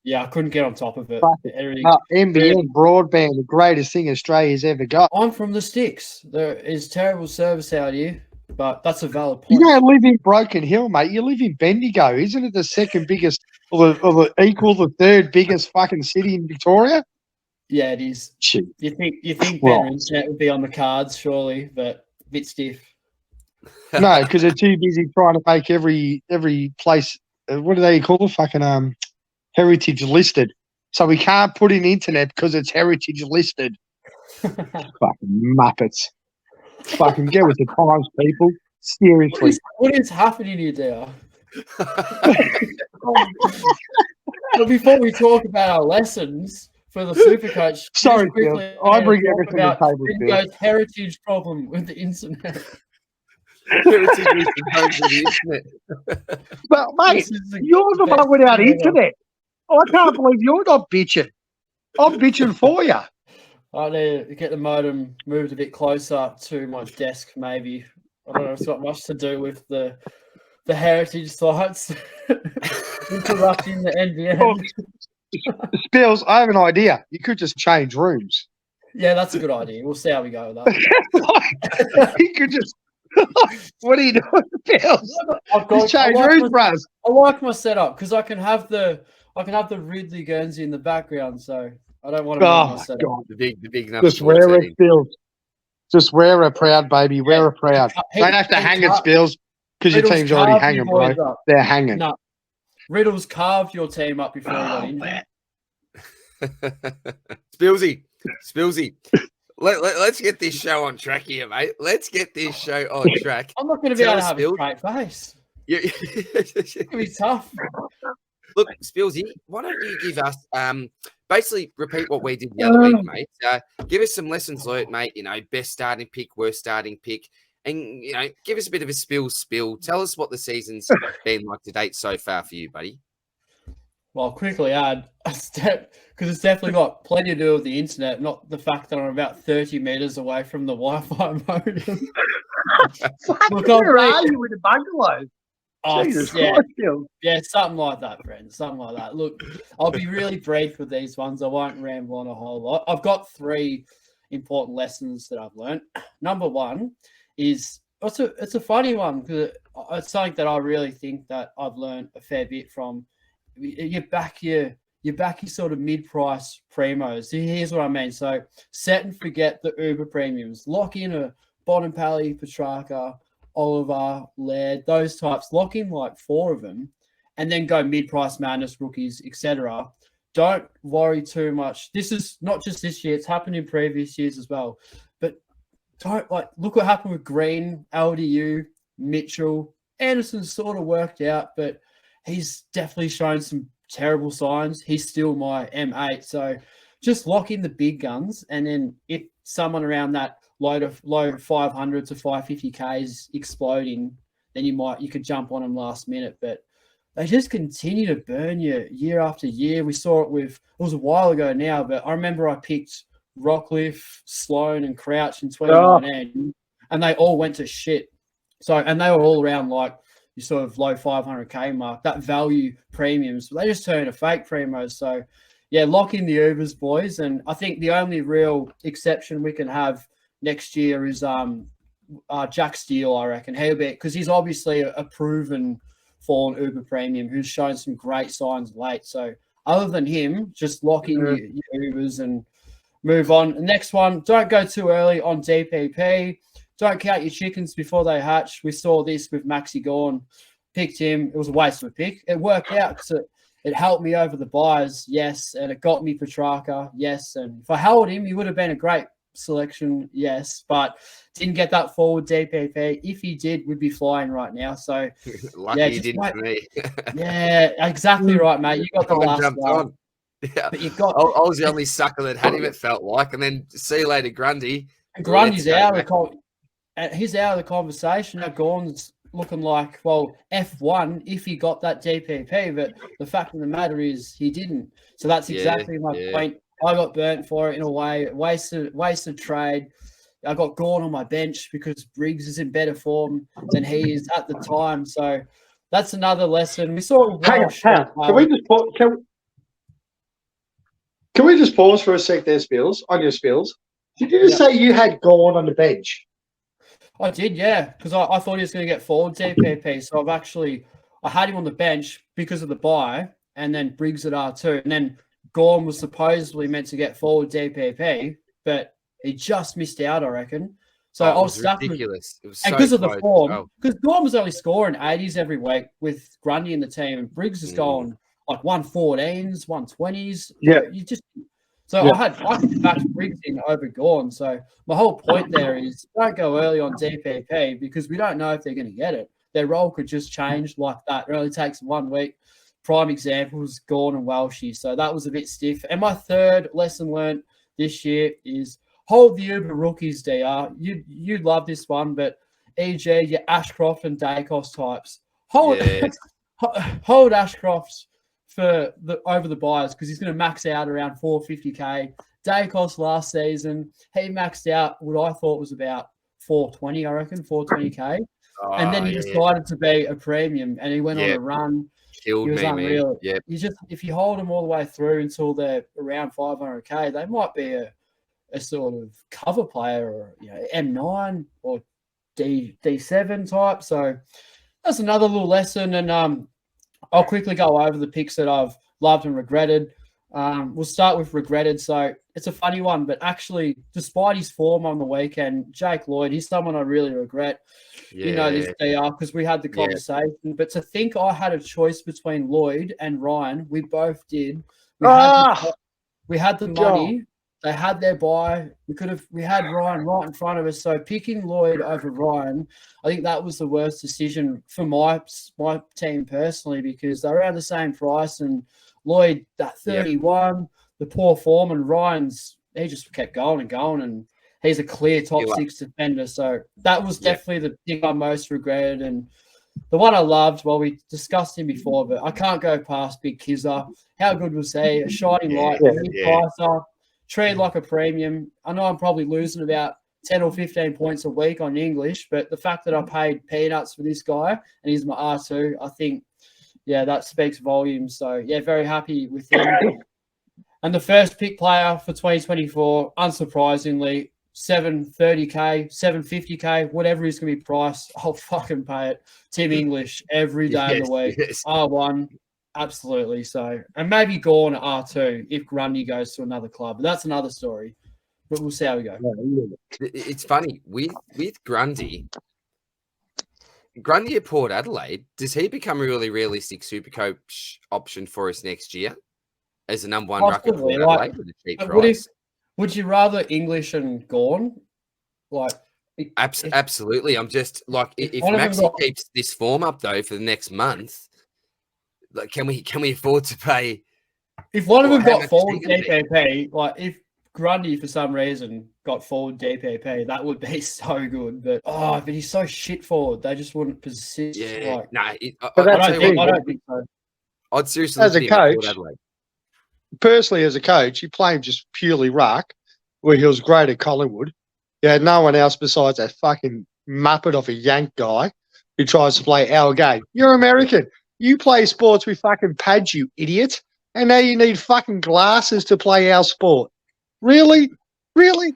I couldn't get on top of it. NBN broadband, the greatest thing Australia's ever got. I'm from the sticks. There is terrible service out here, but that's a valid point. You don't live in Broken Hill, mate. You live in Bendigo. Isn't it the second biggest or the third biggest fucking city in Victoria? Yeah, it is. Shit. You think better internet would be on the cards, surely, but a bit stiff. No, because they're too busy trying to make every place. What do they call the fucking heritage listed? So we can't put in internet because it's heritage listed. Fucking muppets. Fucking get with the times, people. Seriously. What is happening here, Dale? But before we talk about our lessons for the Supercoach, sorry, Phil. I bring everything to the table. Bingo's heritage problem with the internet. Heritage with the internet. But mate, you're the one without internet. I can't believe you're not bitching. I'm bitching for you. I need to get the modem moved a bit closer to my desk, maybe. I don't know. It's got much to do with the heritage sites interrupting the NBN. Spills, I have an idea. You could just change rooms. Yeah, that's a good idea. We'll see how we go with that. You could just. What are you doing, Spills? Just change rooms, bros. I like my setup because I can have the Ridley Guernsey in the background, so I don't want to move my setup. God. The big enough. Just wear it, Spills. Just wear it proud, baby. Wear it proud. Don't have to hang it, Spills, because your team's already hanging, bro. They're hanging. No. Riddles carved your team up before you got in. Spillsy. Let's get this show on track here, mate. Let's get this show on track. I'm not going to be able to have a straight face. It's going to be tough. Look, Spillsy, why don't you give us basically repeat what we did the other week, mate? Give us some lessons learned, mate. You know, best starting pick, worst starting pick, and you know, give us a bit of a spill. Tell us what the season's been like to date so far for you, buddy. Well, I'll quickly add, because it's definitely got plenty to do with the internet, not the fact that I'm about 30 meters away from the Wi-Fi modem. Look, where are you with the bungalow? Oh, yeah, something like that, friend. Something like that. Look, I'll be really brief with these ones. I won't ramble on a whole lot. I've got 3 important lessons that I've learned. Number one is it's a funny one because it's something that I really think that I've learned a fair bit from. You back your sort of mid-price primos. Here's what I mean. So set and forget the Uber premiums. Lock in a Bonampally, Petrarca, Oliver, Laird, those types. Lock in like 4 of them and then go mid-price madness rookies, etc. Don't worry too much. This is not just this year; it's happened in previous years as well. But don't look what happened with Green, LDU, Mitchell. Anderson sort of worked out, but he's definitely shown some terrible signs. He's still my M8, so just lock in the big guns, and then if someone around that low 500 to 550k is exploding, then you could jump on them last minute. But they just continue to burn you year after year. We saw it was a while ago now, but I remember I picked Rockcliffe, Sloan, and Crouch in 2019, and they all went to shit. So, and they were all around like your sort of low 500k mark, that value premiums. They just turned to fake primos. So, yeah, lock in the Ubers, boys. And I think the only real exception we can have next year is Jack Steele, I reckon. He'll be, because he's obviously a proven fallen Uber premium who's shown some great signs late. So, other than him, just lock in your Ubers and move on. The next one, don't go too early on DPP. Don't count your chickens before they hatch. We saw this with Maxi Gorn. Picked him. It was a waste of a pick. It worked out because it helped me over the buyers, yes, and it got me Petrarca, yes. And if I held him, he would have been a great selection, yes, but didn't get that forward DPP. If he did, we'd be flying right now. So, lucky yeah, you didn't for me. Yeah, exactly right, mate. You got the last one. Yeah, but you got. I was the only sucker that had him. It felt like, and then see you later, Grundy. Grundy's out of he's out of the conversation. Now Gorn's looking like, well, F1 if he got that DPP, but the fact of the matter is he didn't. So that's exactly my point. I got burnt for it in a way. Wasted trade. I got Gorn on my bench because Briggs is in better form than he is at the time. So that's another lesson. We saw. Hang on. Can we just pause for a sec there, Spills? On your Spills. Did you just say you had Gorn on the bench? I did, yeah, because I thought he was going to get forward DPP. So I had him on the bench because of the buy, and then Briggs at R2. And then Gorn was supposedly meant to get forward DPP, but he just missed out, I reckon. So I was ridiculous. It was so because of the form, because Gorn was only scoring 80s every week with Grundy in the team, and Briggs is going like 114s, 120s. Yeah. I could back Briggs in over Gorn. So my whole point there is don't go early on DPP because we don't know if they're going to get it. Their role could just change like that. It only takes 1 week. Prime example is Gorn and Welshie. So that was a bit stiff. And my third lesson learned this year is hold the Uber rookies, DR. You'd love this one, but EG, your Ashcroft and Dacos types. Hold Ashcroft's for over the buyers because he's going to max out around 450k. Dacos last season, he maxed out what I thought was about 420, I reckon, 420k. And then he decided to be a premium and he went on a run. Killed he was me, unreal. Man. If you hold them all the way through until they're around 500k, they might be a sort of cover player or M9 or D7 type. So that's another little lesson. And I'll quickly go over the picks that I've loved and regretted. We'll start with regretted. So it's a funny one, but actually, despite his form on the weekend, Jake Lloyd, he's someone I really regret. Yeah. You know this, DR, because we had the conversation. Yeah. But to think I had a choice between Lloyd and Ryan, we both did. We had the money. They had their buy. We had Ryan right in front of us. So picking Lloyd over Ryan, I think that was the worst decision for my team personally because they're around the same price. And Lloyd, that 31, the poor form, and he just kept going and going. And he's a clear top 6 defender. So that was definitely the pick I most regretted. And the one I loved, well, we discussed him before, but I can't go past Big Kizza. How good was he? A shining light, pricer. Treated like a premium. I know I'm probably losing about 10 or 15 points a week on English, but the fact that I paid peanuts for this guy and he's my R2, I think, that speaks volumes. So, very happy with him. And the first pick player for 2024, unsurprisingly, 730k, 750k, whatever he's going to be priced, I'll fucking pay it. Tim English every day of the week. R1. Absolutely. So, and maybe Gorn at R2 if Grundy goes to another club. But that's another story. But we'll see how we go. It's funny with Grundy. Grundy at Port Adelaide, does he become a really realistic Supercoach option for us next year as the number one ruck at Port Possibly, Adelaide with a cheap But price? would you rather English and Gorn? Like, Absolutely. I'm just like, if one of them Maxi got- keeps this form up though for the next month, like, can we afford to pay? if one of Well, them how got much forward is he gonna be? DPP, like if Grundy for some reason got forward DPP, that would be so good. But he's so shit forward. They just wouldn't persist. Yeah, Like, no. But I that's don't the thing. think so. I'd seriously As look a at him at Port coach, Adelaide. personally, as a coach, you play him just purely ruck, where he was great at Collingwood. You had no one else besides that fucking muppet of a Yank guy who tries to play our game. You're American. You play sports with fucking pads, you idiot. And now you need fucking glasses to play our sport. Really? Really?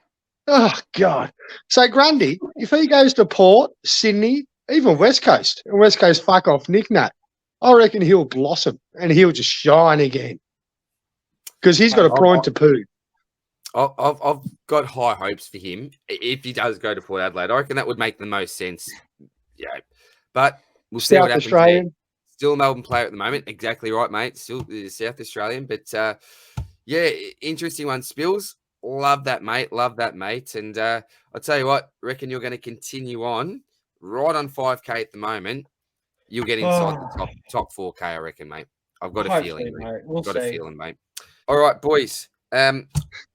Oh, God. So Grundy, if he goes to Port, Sydney, even West Coast, and West Coast fuck off Nick Nat, I reckon he'll blossom and he'll just shine again. Because he's got a point to poo. I've got high hopes for him if he does go to Port Adelaide. I reckon that would make the most sense. Yeah, but we'll see what South happens. Australian. There. Still a Melbourne player at the moment. Exactly right, mate. Still South Australian, but yeah, interesting one. Spills, love that, mate. Love that, mate. And I'll tell you what, reckon you're going to continue on right on 5K at the moment. You'll get inside the top 4K, I reckon, mate. I've got a feeling, mate. We'll got see. a feeling, mate. All right, boys. I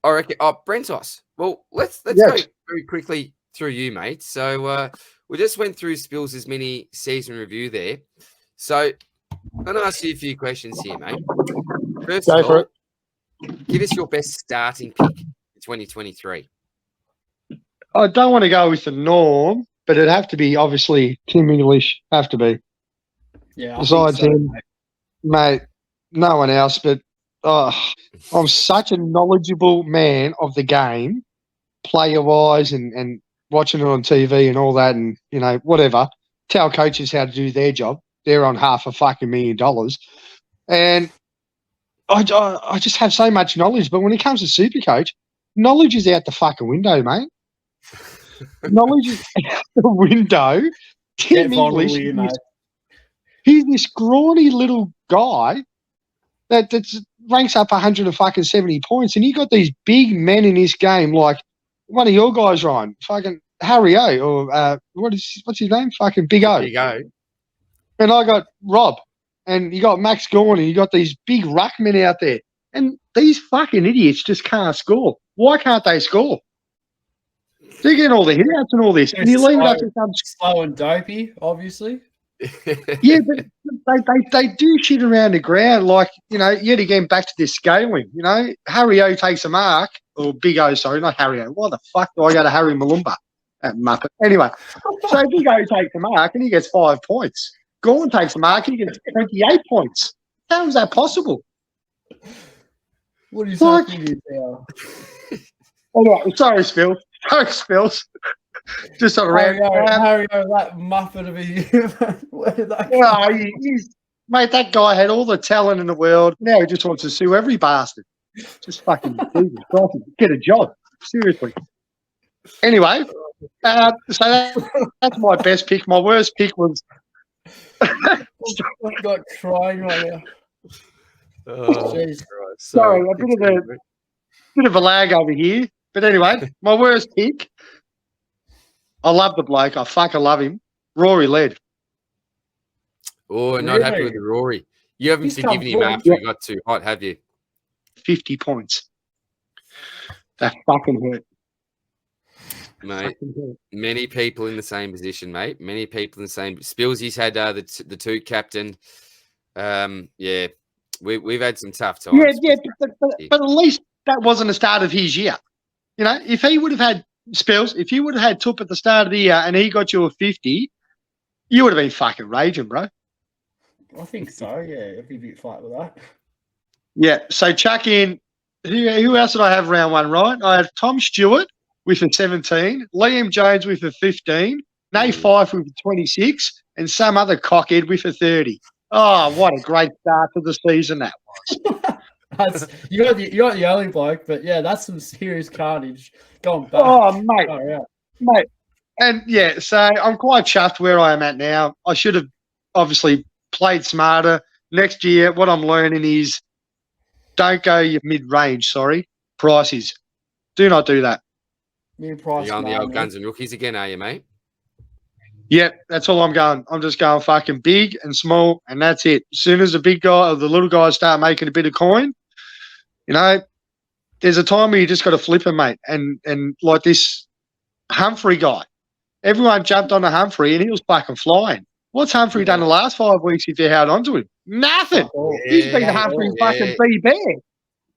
reckon. Oh, Brentos. Well, let's Yes. go very quickly through you, mate. So we just went through Spills' mini season review there. So I'm going to ask you a few questions here, mate. First Go of for all, give us your best starting pick for 2023. I don't want to go with the norm, but it'd have to be obviously Tim English. Have to be. Yeah, Besides him, mate. mate, no one else. But I'm such a knowledgeable man of the game, player-wise, and watching it on TV and all that, and whatever. Tell coaches how to do their job. They're on $500,000, and I just have so much knowledge. But when it comes to Supercoach, knowledge is out the fucking window, mate. Knowledge is out the window. Tim English, he's this scrawny little guy that ranks up 170 points, and you got these big men in his game, like one of your guys, Ryan, fucking Harry O, or what's his name? Fucking Big O. Big O. And I got Rob, and you got Max Gorn, and you got these big ruckmen out there. And these fucking idiots just can't score. Why can't they score? They're getting all the hit outs and all this. And you leave it up to some slow and dopey, obviously. Yeah, but they do shit around the ground, like, yet again, back to this scaling. Harry O takes a mark, or Big O, sorry, not Harry O. Why the fuck do I go to Harry Malumba? That muppet. Anyway, so Big O takes a mark and he gets 5 points. Gorn takes a mark and he gets 28 points. How is that possible? What are you talking about? Anyway, sorry, Spills. Sorry, Spills. Just a Harry, random. that muffin of a where did that come? Oh, mate, that guy had all the talent in the world. Now he just wants to sue every bastard. Just fucking Jesus Christ, get a job. Seriously. Anyway, so that's my best pick. My worst pick was. I've got crying right now. Oh, Jeez. Sorry, a bit of a lag over here. But anyway, my worst pick. I love the bloke. I love him. Rory Led. Oh, not happy with the Rory. You haven't forgiven him after he got too hot, have you? 50 points. That fucking hurt. Mate, many people in the same position, mate. Many people in the same. Spillsy's had the two captain. Yeah, we've had some tough times. Yeah, but at least that wasn't the start of his year. If he would have had Spills, if you would have had Tup at the start of the year and he got you a 50, you would have been fucking raging, bro. I think so, yeah. I'd be a bit fight with that. Yeah, so chuck in, who else did I have round one, right? I have Tom Stewart with a 17, Liam Jones with a 15, Nate Fife with a 26, and some other cockhead with a 30. Oh, what a great start to the season that was. You're the only bloke, but yeah, that's some serious carnage going back. Oh, mate. Oh, yeah. Mate, And yeah, so I'm quite chuffed where I am at now. I should have obviously played smarter. Next year, what I'm learning is don't go your mid-range, prices. Do not do that. New price. You're on the old man. guns and rookies again, are you, mate? Yep, that's all I'm going. I'm just going fucking big and small, and that's it. As soon as the big guy or the little guys start making a bit of coin, you know, there's a time where you just got to flip him, mate. And like this Humphrey guy, everyone jumped on a Humphrey and he was fucking flying. What's Humphrey done the last 5 weeks if you held on to him? Nothing. He's been a Humphrey fucking B-bear.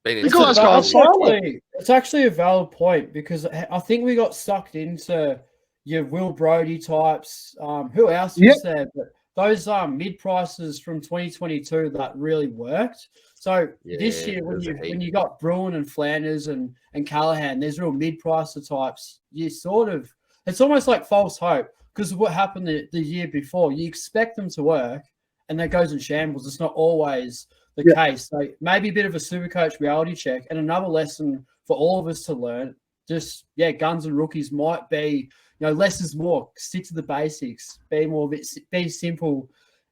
The guy's gone silent. It's actually a valid point because I think we got sucked into your Will Brodie types. Who else was there? But those mid prices from 2022 that really worked. So this year, when you got Bruin and Flanders and Callahan, there's real mid pricer types. You sort of, it's almost like false hope because of what happened the year before. You expect them to work, and that goes in shambles. It's not always the case. So maybe a bit of a Supercoach reality check, and another lesson for all of us to learn. Just guns and rookies might be, less is more. Stick to the basics. Be simple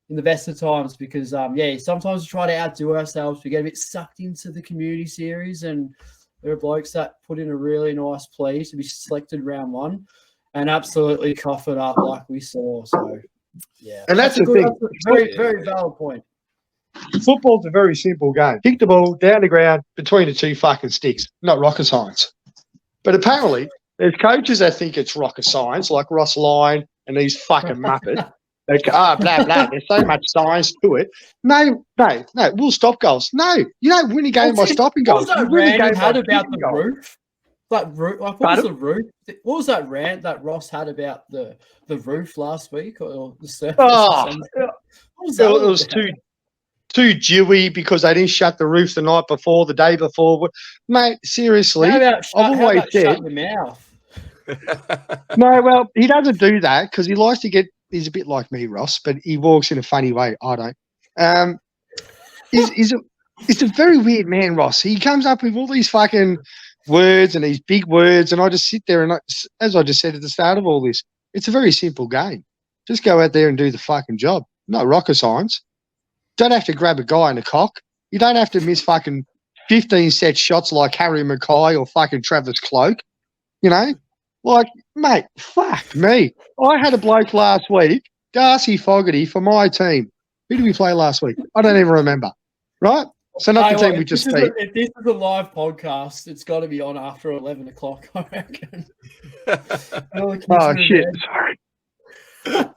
in the best of times because sometimes we try to outdo ourselves. We get a bit sucked into the community series, and there are blokes that put in a really nice plea to be selected round one and absolutely cough it up like we saw. So and that's the thing. That's a very, very valid point. Football's a very simple game. Kick the ball down the ground between the two fucking sticks. Not rocket science. But apparently, there's coaches that think it's rocket science, like Ross Lyon and these fucking muppets. They go, blah, blah. There's so much science to it. No. We'll stop goals. No, you don't win a game by stopping goals. What was that rant had about the roof? What was the roof? What was that rant that Ross had about the roof last week or the surface? It was too dewy because they didn't shut the roof the night before, the day before. Mate, seriously, I've always said. Shut your mouth? No, well, he doesn't do that because he likes to get. He's a bit like me, Ross, but he walks in a funny way. I don't. He's a very weird man, Ross. He comes up with all these fucking words and these big words, and I just sit there and, as I just said at the start of all this, it's a very simple game. Just go out there and do the fucking job. No rocket science. Don't have to grab a guy in the cock. You don't have to miss fucking 15 set shots like Harry Mackay or fucking Travis Cloak. Like, mate, fuck me. I had a bloke last week, Darcy Fogarty, for my team. Who did we play last week? I don't even remember. Right? So not the team we just beat. If this is a live podcast, it's got to be on after 11 o'clock, I reckon. Oh, shit. Sorry.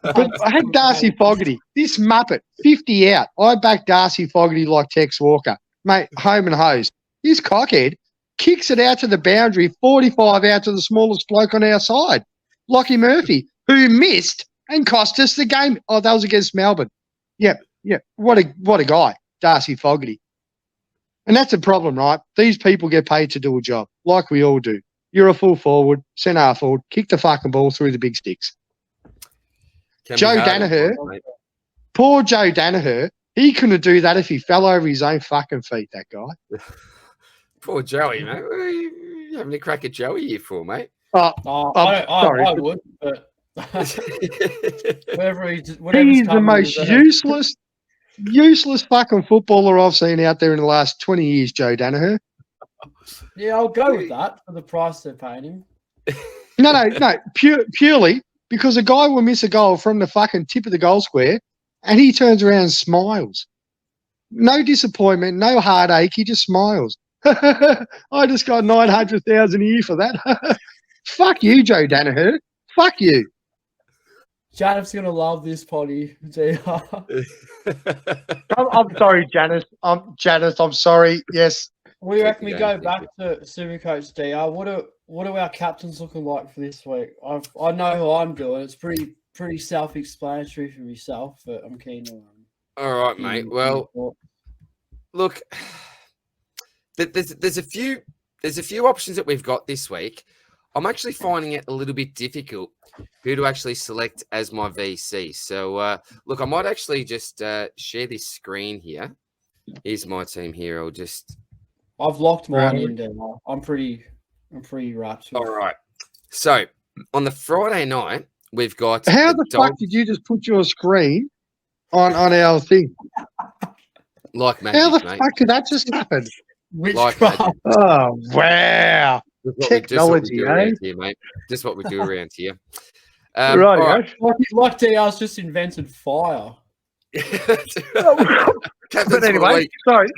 But I had Darcy Fogarty. This muppet, 50 out. I backed Darcy Fogarty like Tex Walker. Mate, home and hose. This cockhead kicks it out to the boundary, 45 out to the smallest bloke on our side, Lockie Murphy, who missed and cost us the game. Oh, that was against Melbourne. Yep. What a guy, Darcy Fogarty. And that's a problem, right? These people get paid to do a job, like we all do. You're a full forward, centre forward, kick the fucking ball through the big sticks. Joe Danaher, poor Joe Danaher, he couldn't do that if he fell over his own fucking feet, that guy. Poor Joey, mate. What are you having a crack at Joey here for, mate? Sorry. I would, but whatever he's the most useless fucking footballer I've seen out there in the last 20 years, Joe Danaher. Yeah, I'll go with that for the price they're paying him. No. Purely because a guy will miss a goal from the fucking tip of the goal square and he turns around and smiles. No disappointment, no heartache. He just smiles. I just got 900,000 a year for that. Fuck you, Joe Danaher. Fuck you. Janeth's going to love this potty. I'm sorry, Janice. I'm sorry. Yes. We reckon we go back to Supercoach DR. What are our captains looking like for this week? I know who I'm doing. It's pretty self-explanatory for myself, but I'm keen to. All right, mate. Well, look, there's a few options that we've got this week. I'm actually finding it a little bit difficult who to actually select as my VC. So, look, I might actually just share this screen here. Here's my team here. I've locked mine in there. I'm pretty wrapped. All right. So On the Friday night, we've got How the fuck Dogs, did you just put your screen on our thing? like How magic, the mate. fuck did that just happen? Witchcraft. magic. Oh, wow. Just what we Technology, do eh? around here, mate. Just what we do around here. Right, All right. Like DR's just invented fire. Captains But for the anyway, week. sorry.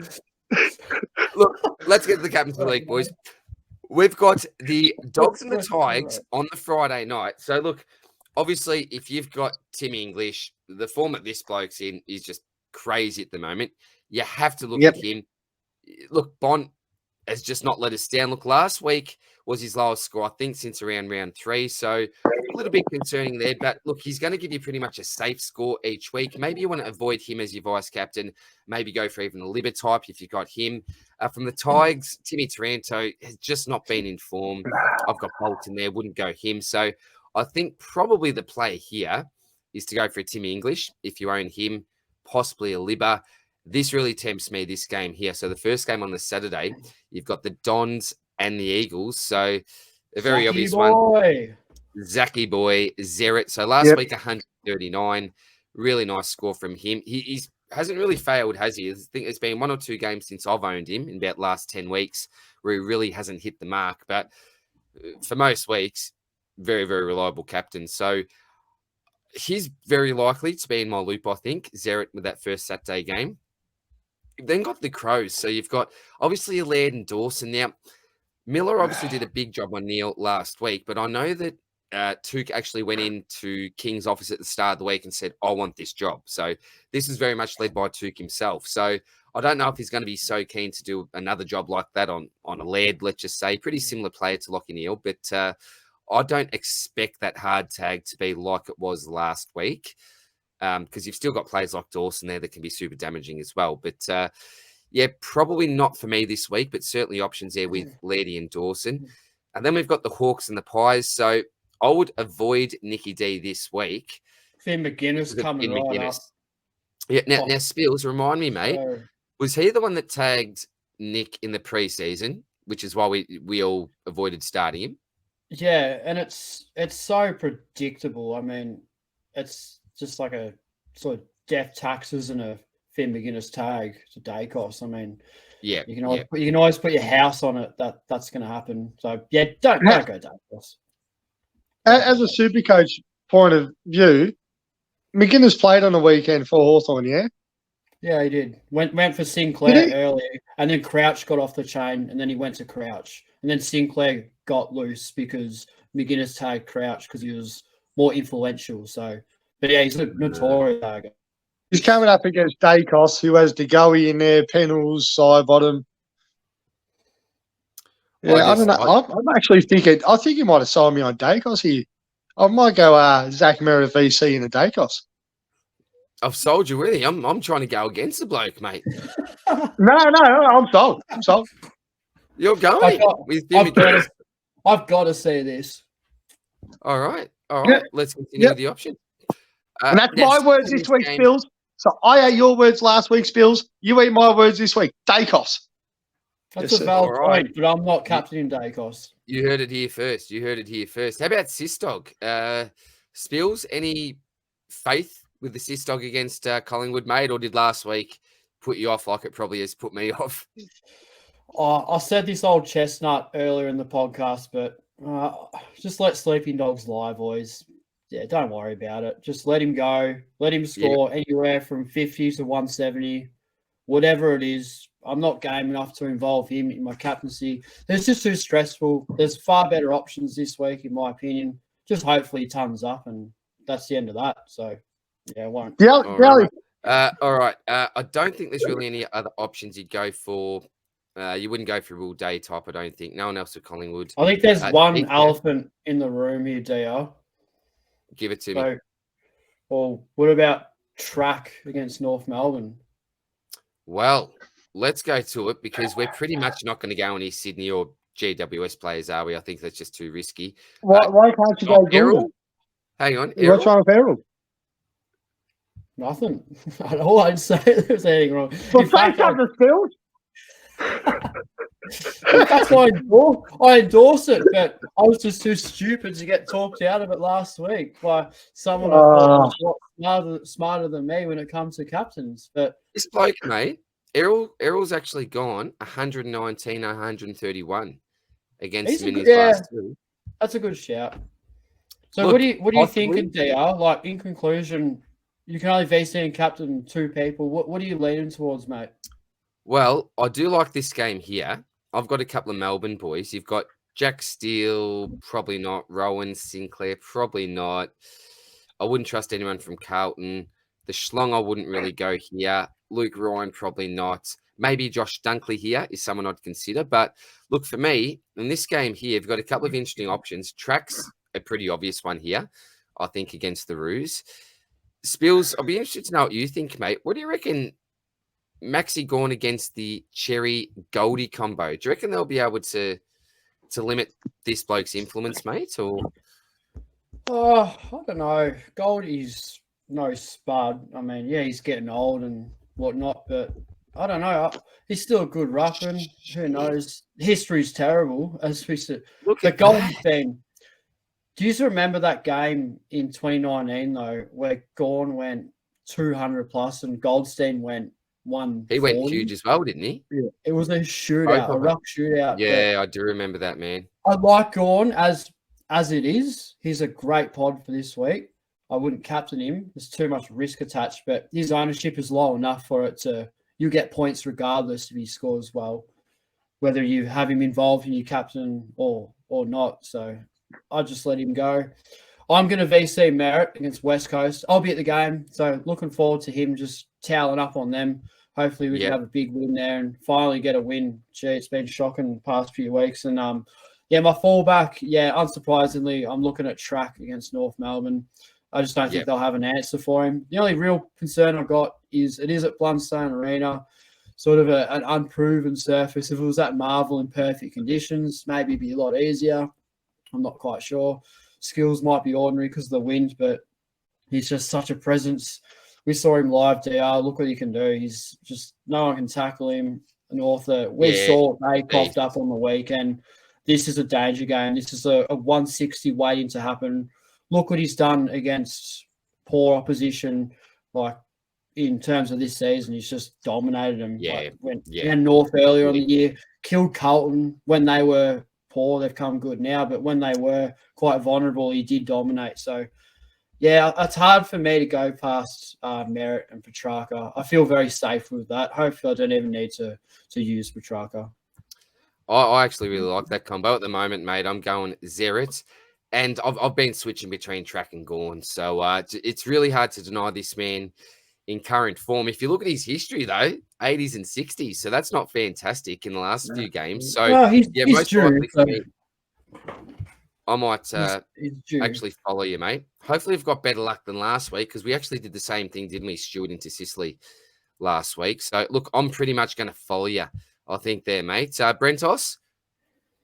Look, let's get to the captains for the week, boys. We've got the Dogs and the Tigers on the Friday night. So, look, obviously, if you've got Tim English, the form that this bloke's in is just crazy at the moment. You have to look Yep. at him. Look, Bond has just not let us down. Look, last week was his lowest score, I think, since around round 3. So a little bit concerning there. But look, he's going to give you pretty much a safe score each week. Maybe you want to avoid him as your vice captain. Maybe go for even a Libber type if you've got him. From the Tigers, Timmy Taranto has just not been in form. I've got Bolton there, wouldn't go him. So I think probably the play here is to go for a Timmy English if you own him, possibly a Libber. This really tempts me, this game here. So the first game on the Saturday, you've got the Dons and the Eagles. So a very obvious one. Zachy boy, Zeret. So last week, 139. Really nice score from him. He hasn't really failed, has he? I think it's been 1 or 2 games since I've owned him in about last 10 weeks where he really hasn't hit the mark. But for most weeks, very, very reliable captain. So he's very likely to be in my loop, I think, Zeret with that first Saturday game. You've then got the Crows. So you've got obviously Laird and Dawson. Now, Miller obviously did a big job on Neil last week, but I know that Took actually went into King's office at the start of the week and said, I want this job. So this is very much led by Took himself. So I don't know if he's going to be so keen to do another job like that on a Laird, let's just say. Pretty similar player to Lachie Neale, but I don't expect that hard tag to be like it was last week because you've still got players like Dawson there that can be super damaging as well. But yeah, probably not for me this week, but certainly options there with Lairdy and Dawson. And then we've got the Hawks and the Pies. So I would avoid Nicky D this week. Finn McGuinness coming right up. Yeah, now Spills, remind me, mate, was he the one that tagged Nick in the preseason, which is why we all avoided starting him? Yeah, and it's so predictable. I mean, it's just like a sort of death taxes and a Finn McGuinness tag to Dacos. I mean, yeah, you can always put your house on it that's going to happen. So yeah, don't go Dacos. As a Supercoach point of view, McGuinness played on the weekend for Hawthorn, yeah? Yeah, he did. Went for Sinclair earlier, and then Crouch got off the chain, and then he went to Crouch. And then Sinclair got loose because McGuinness tagged Crouch because he was more influential. So, but yeah, he's a notorious tagger. He's coming up against Dacos, who has DeGoey in there, Pennells, Sidebottom. Yeah, I don't know. I'm actually thinking. I think you might have sold me on Dacos here. I might go Zach Merritt VC in the Dacos. I've sold you, really. I'm trying to go against the bloke, mate. No, I'm sold. I'm sold. You're going. I've got to see this. All right. Yeah. Let's continue with the option. And that's my words this week, Spills. So I ate your words last week, Spills. You eat my words this week. Dacos. That's a valid point, but I'm not captaining Dacos. You heard it here first. How about Sistog? Spills, any faith with the Sistog against Collingwood, mate, or did last week put you off like it probably has put me off? I said this old chestnut earlier in the podcast, but just let sleeping dogs lie, boys. Yeah, don't worry about it. Just let him go. Let him score anywhere from 50 to 170, whatever it is. I'm not game enough to involve him in my captaincy. It's just too stressful. There's far better options this week, in my opinion. Just hopefully he tons up, and that's the end of that. So, yeah, it won't. Yeah, all right. I don't think there's really any other options you'd go for. You wouldn't go for Rule Day type, I don't think. No one else at Collingwood. I think there's one elephant in the room here, DR. Give it to me. Well, what about track against North Melbourne? Well, let's go to it because we're pretty much not going to go any Sydney or GWS players, are we? I think that's just too risky. Why can't you go Errol? Hang on. What's wrong with Errol? Nothing. All I'd say there's anything wrong. Well, say something, Spills. That's why I endorse it, but I was just too stupid to get talked out of it last week by someone I thought was a lot smarter than me when it comes to captains. But This bloke, mate, Errol's actually gone 119, 131 against he's Minis yeah, last two. that's a good shout. So Look, what do you possibly- think, DR? Like in conclusion, you can only VC and captain two people. What are you leaning towards, mate? Well, I do like this game here. I've got a couple of Melbourne boys. You've got Jack Steele, probably not. Rowan Sinclair, probably not. I wouldn't trust anyone from Carlton. The Schlong, I wouldn't really go here. Luke Ryan, probably not. Maybe Josh Dunkley here is someone I'd consider. But look, for me, in this game here, you've got a couple of interesting options. Track's a pretty obvious one here, I think, against the Roos. Spills, I'll be interested to know what you think, mate. What do you reckon Maxi Gorn against the Cherry Goldie combo? Do you reckon they'll be able to limit this bloke's influence, mate? Or Oh, I don't know. Goldie's no spud. I mean, yeah, he's getting old and whatnot, but I don't know. He's still a good ruckman. Who knows? History's terrible, as we said. look But at Goldstein, do you remember that game in 2019 though, where Gorn went 200 plus and Goldstein went 140? he went huge as well, didn't he? It was a shootout, a ruck shootout. Yeah, I do remember that, man. I like Gorn as it is. He's a great pod for this week. I wouldn't captain him. There's too much risk attached, but his ownership is low enough for it to you get points regardless if he scores well, whether you have him involved in your captain or not. So I just let him go. I'm going to VC Merritt against West Coast. I'll be at the game, so looking forward to him just toweling up on them. Hopefully we can have a big win there and finally get a win. Gee, it's been shocking the past few weeks. And my fallback, unsurprisingly, I'm looking at Track against North Melbourne. I just don't think they'll have an answer for him. The only real concern I've got is it is at Blundstone Arena, sort of an unproven surface. If it was at Marvel in perfect conditions, maybe it'd be a lot easier. I'm not quite sure. Skills might be ordinary because of the wind, but he's just such a presence. We saw him live, DR. Look what he can do. He's just, no one can tackle him. North, we saw they coughed up on the weekend. This is a danger game. This is a 160 waiting to happen. Look what he's done against poor opposition, like in terms of this season. He's just dominated them. And North earlier in the year, killed Carlton when they were poor. They've come good now, but when they were quite vulnerable, he did dominate. So, yeah, it's hard for me to go past Merritt and Petrarca. I feel very safe with that. Hopefully, I don't even need to use Petrarca. I actually really like that combo at the moment, mate. I'm going Zerrett, and I've been switching between Track and Gorn, so it's really hard to deny this man in current form. If you look at his history, though, 80s and 60s, so that's not fantastic in the last few games. So, he's most due, likely for so me, I might he's due. actually follow you, mate. Hopefully, we've got better luck than last week because we actually did the same thing, didn't we? Stewart into Sicily last week. So, look, I'm pretty much going to follow you, I think, there, mate. Brentos,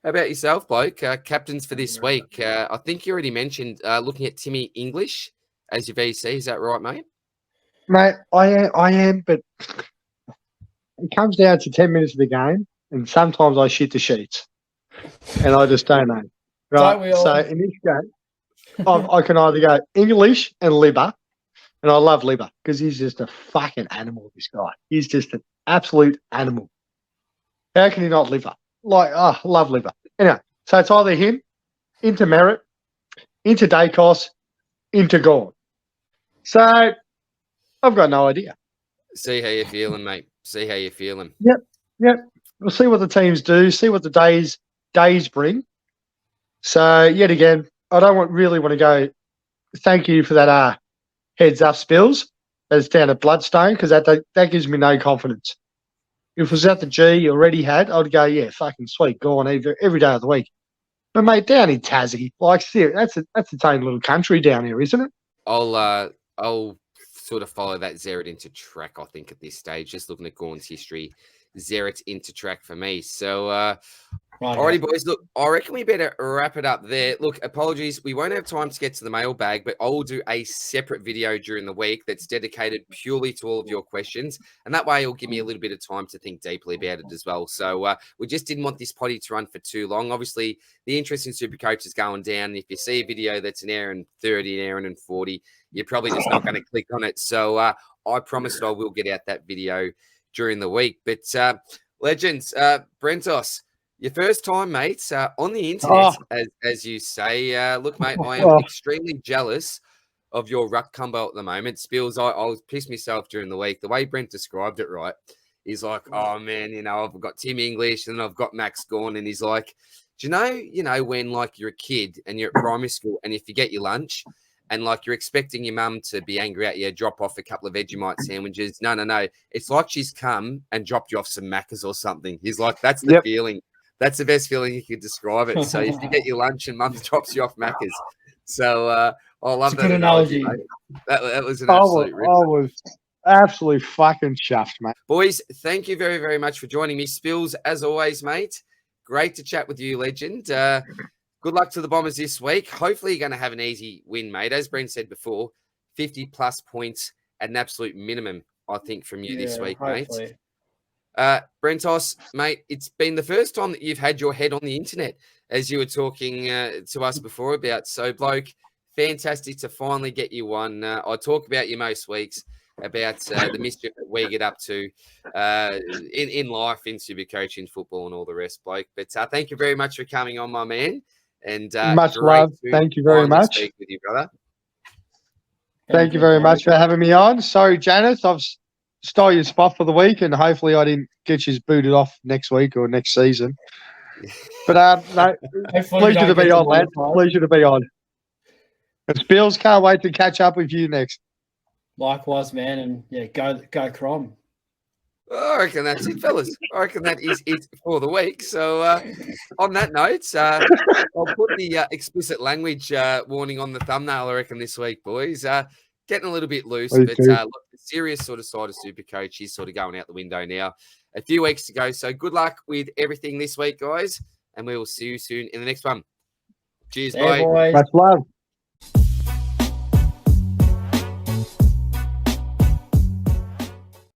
how about yourself, bloke? Captains for this week. I think you already mentioned looking at Timmy English as your VC. Is that right, mate? Mate, I am, but it comes down to 10 minutes of the game, and sometimes I shit the sheets, and I just don't know. Right, so in this game, I can either go English and Libba, and I love Libba because he's just a fucking animal, this guy. He's just an absolute animal. How can he not Libba? Love Libba. Anyway, so it's either him, into Merritt, into Dacos, into Gorn. So I've got no idea. See how you're feeling, mate. See how you're feeling. Yep. We'll see what the teams do, see what the days bring. So, yet again, I don't really want to go, thank you for that heads up, Spills. That's down at Bloodstone because that gives me no confidence. If it was at the G you already had, I'd go, yeah, fucking sweet, go on every day of the week. But, mate, down in Tassie, that's its own little country down here, isn't it? I'll sort of follow that Zerrett into Track, I think, at this stage. Just looking at Gorn's history, Zerrett into Track for me. So Right. Alrighty, boys. Look, I reckon we better wrap it up there. Look, apologies. We won't have time to get to the mailbag, but I will do a separate video during the week that's dedicated purely to all of your questions. And that way it'll give me a little bit of time to think deeply about it as well. So we just didn't want this potty to run for too long. Obviously, the interest in Supercoach is going down. If you see a video that's an hour and 30, an hour and 40, you're probably just not going to click on it. So I promise that I will get out that video during the week. But legends, Brentos, your first time, mates, on the internet, as you say. Look, mate, I am extremely jealous of your ruck combo at the moment. Spills, I was pissed myself during the week. The way Brent described it, right, he's like, oh, man, you know, I've got Tim English and I've got Max Gorn. And he's like, do you know, when, like, you're a kid and you're at primary school and you forget your lunch and, like, you're expecting your mum to be angry at you, drop off a couple of Vegemite sandwiches. No. It's like she's come and dropped you off some Maccas or something. He's like, that's the feeling. That's the best feeling you could describe it. So if you get your lunch and mum drops you off Macca's. So I love that analogy, mate. That was an absolute rip. I was absolutely fucking chuffed, mate. Boys, thank you very, very much for joining me. Spills, as always, mate. Great to chat with you, legend. Good luck to the Bombers this week. Hopefully you're going to have an easy win, mate. As Brent said before, 50-plus points at an absolute minimum, I think, from you this week, hopefully, mate. Brentos, mate, it's been the first time that you've had your head on the internet, as you were talking to us before about. So, bloke, fantastic to finally get you one. I talk about you most weeks about the mischief that we get up to in life, in Supercoach, in football, and all the rest, bloke. But thank you very much for coming on, my man. And much love. Thank you very much. Speak with you, brother. Thank you very much for having me on. Sorry, Janice, I've stole your spot for the week, and hopefully I didn't get you booted off next week or next season. But no, pleasure to be on, lad. Pleasure to be on. And Spills, can't wait to catch up with you next. Likewise, man, and yeah, go Crom. I reckon that's it, fellas. I reckon that is it for the week. So on that note, I'll put the explicit language warning on the thumbnail, I reckon, this week, boys. Getting a little bit loose, but look, the serious sort of side of Supercoach is sort of going out the window now. A few weeks to go. So good luck with everything this week, guys, and we will see you soon in the next one. Cheers, bye. Much love.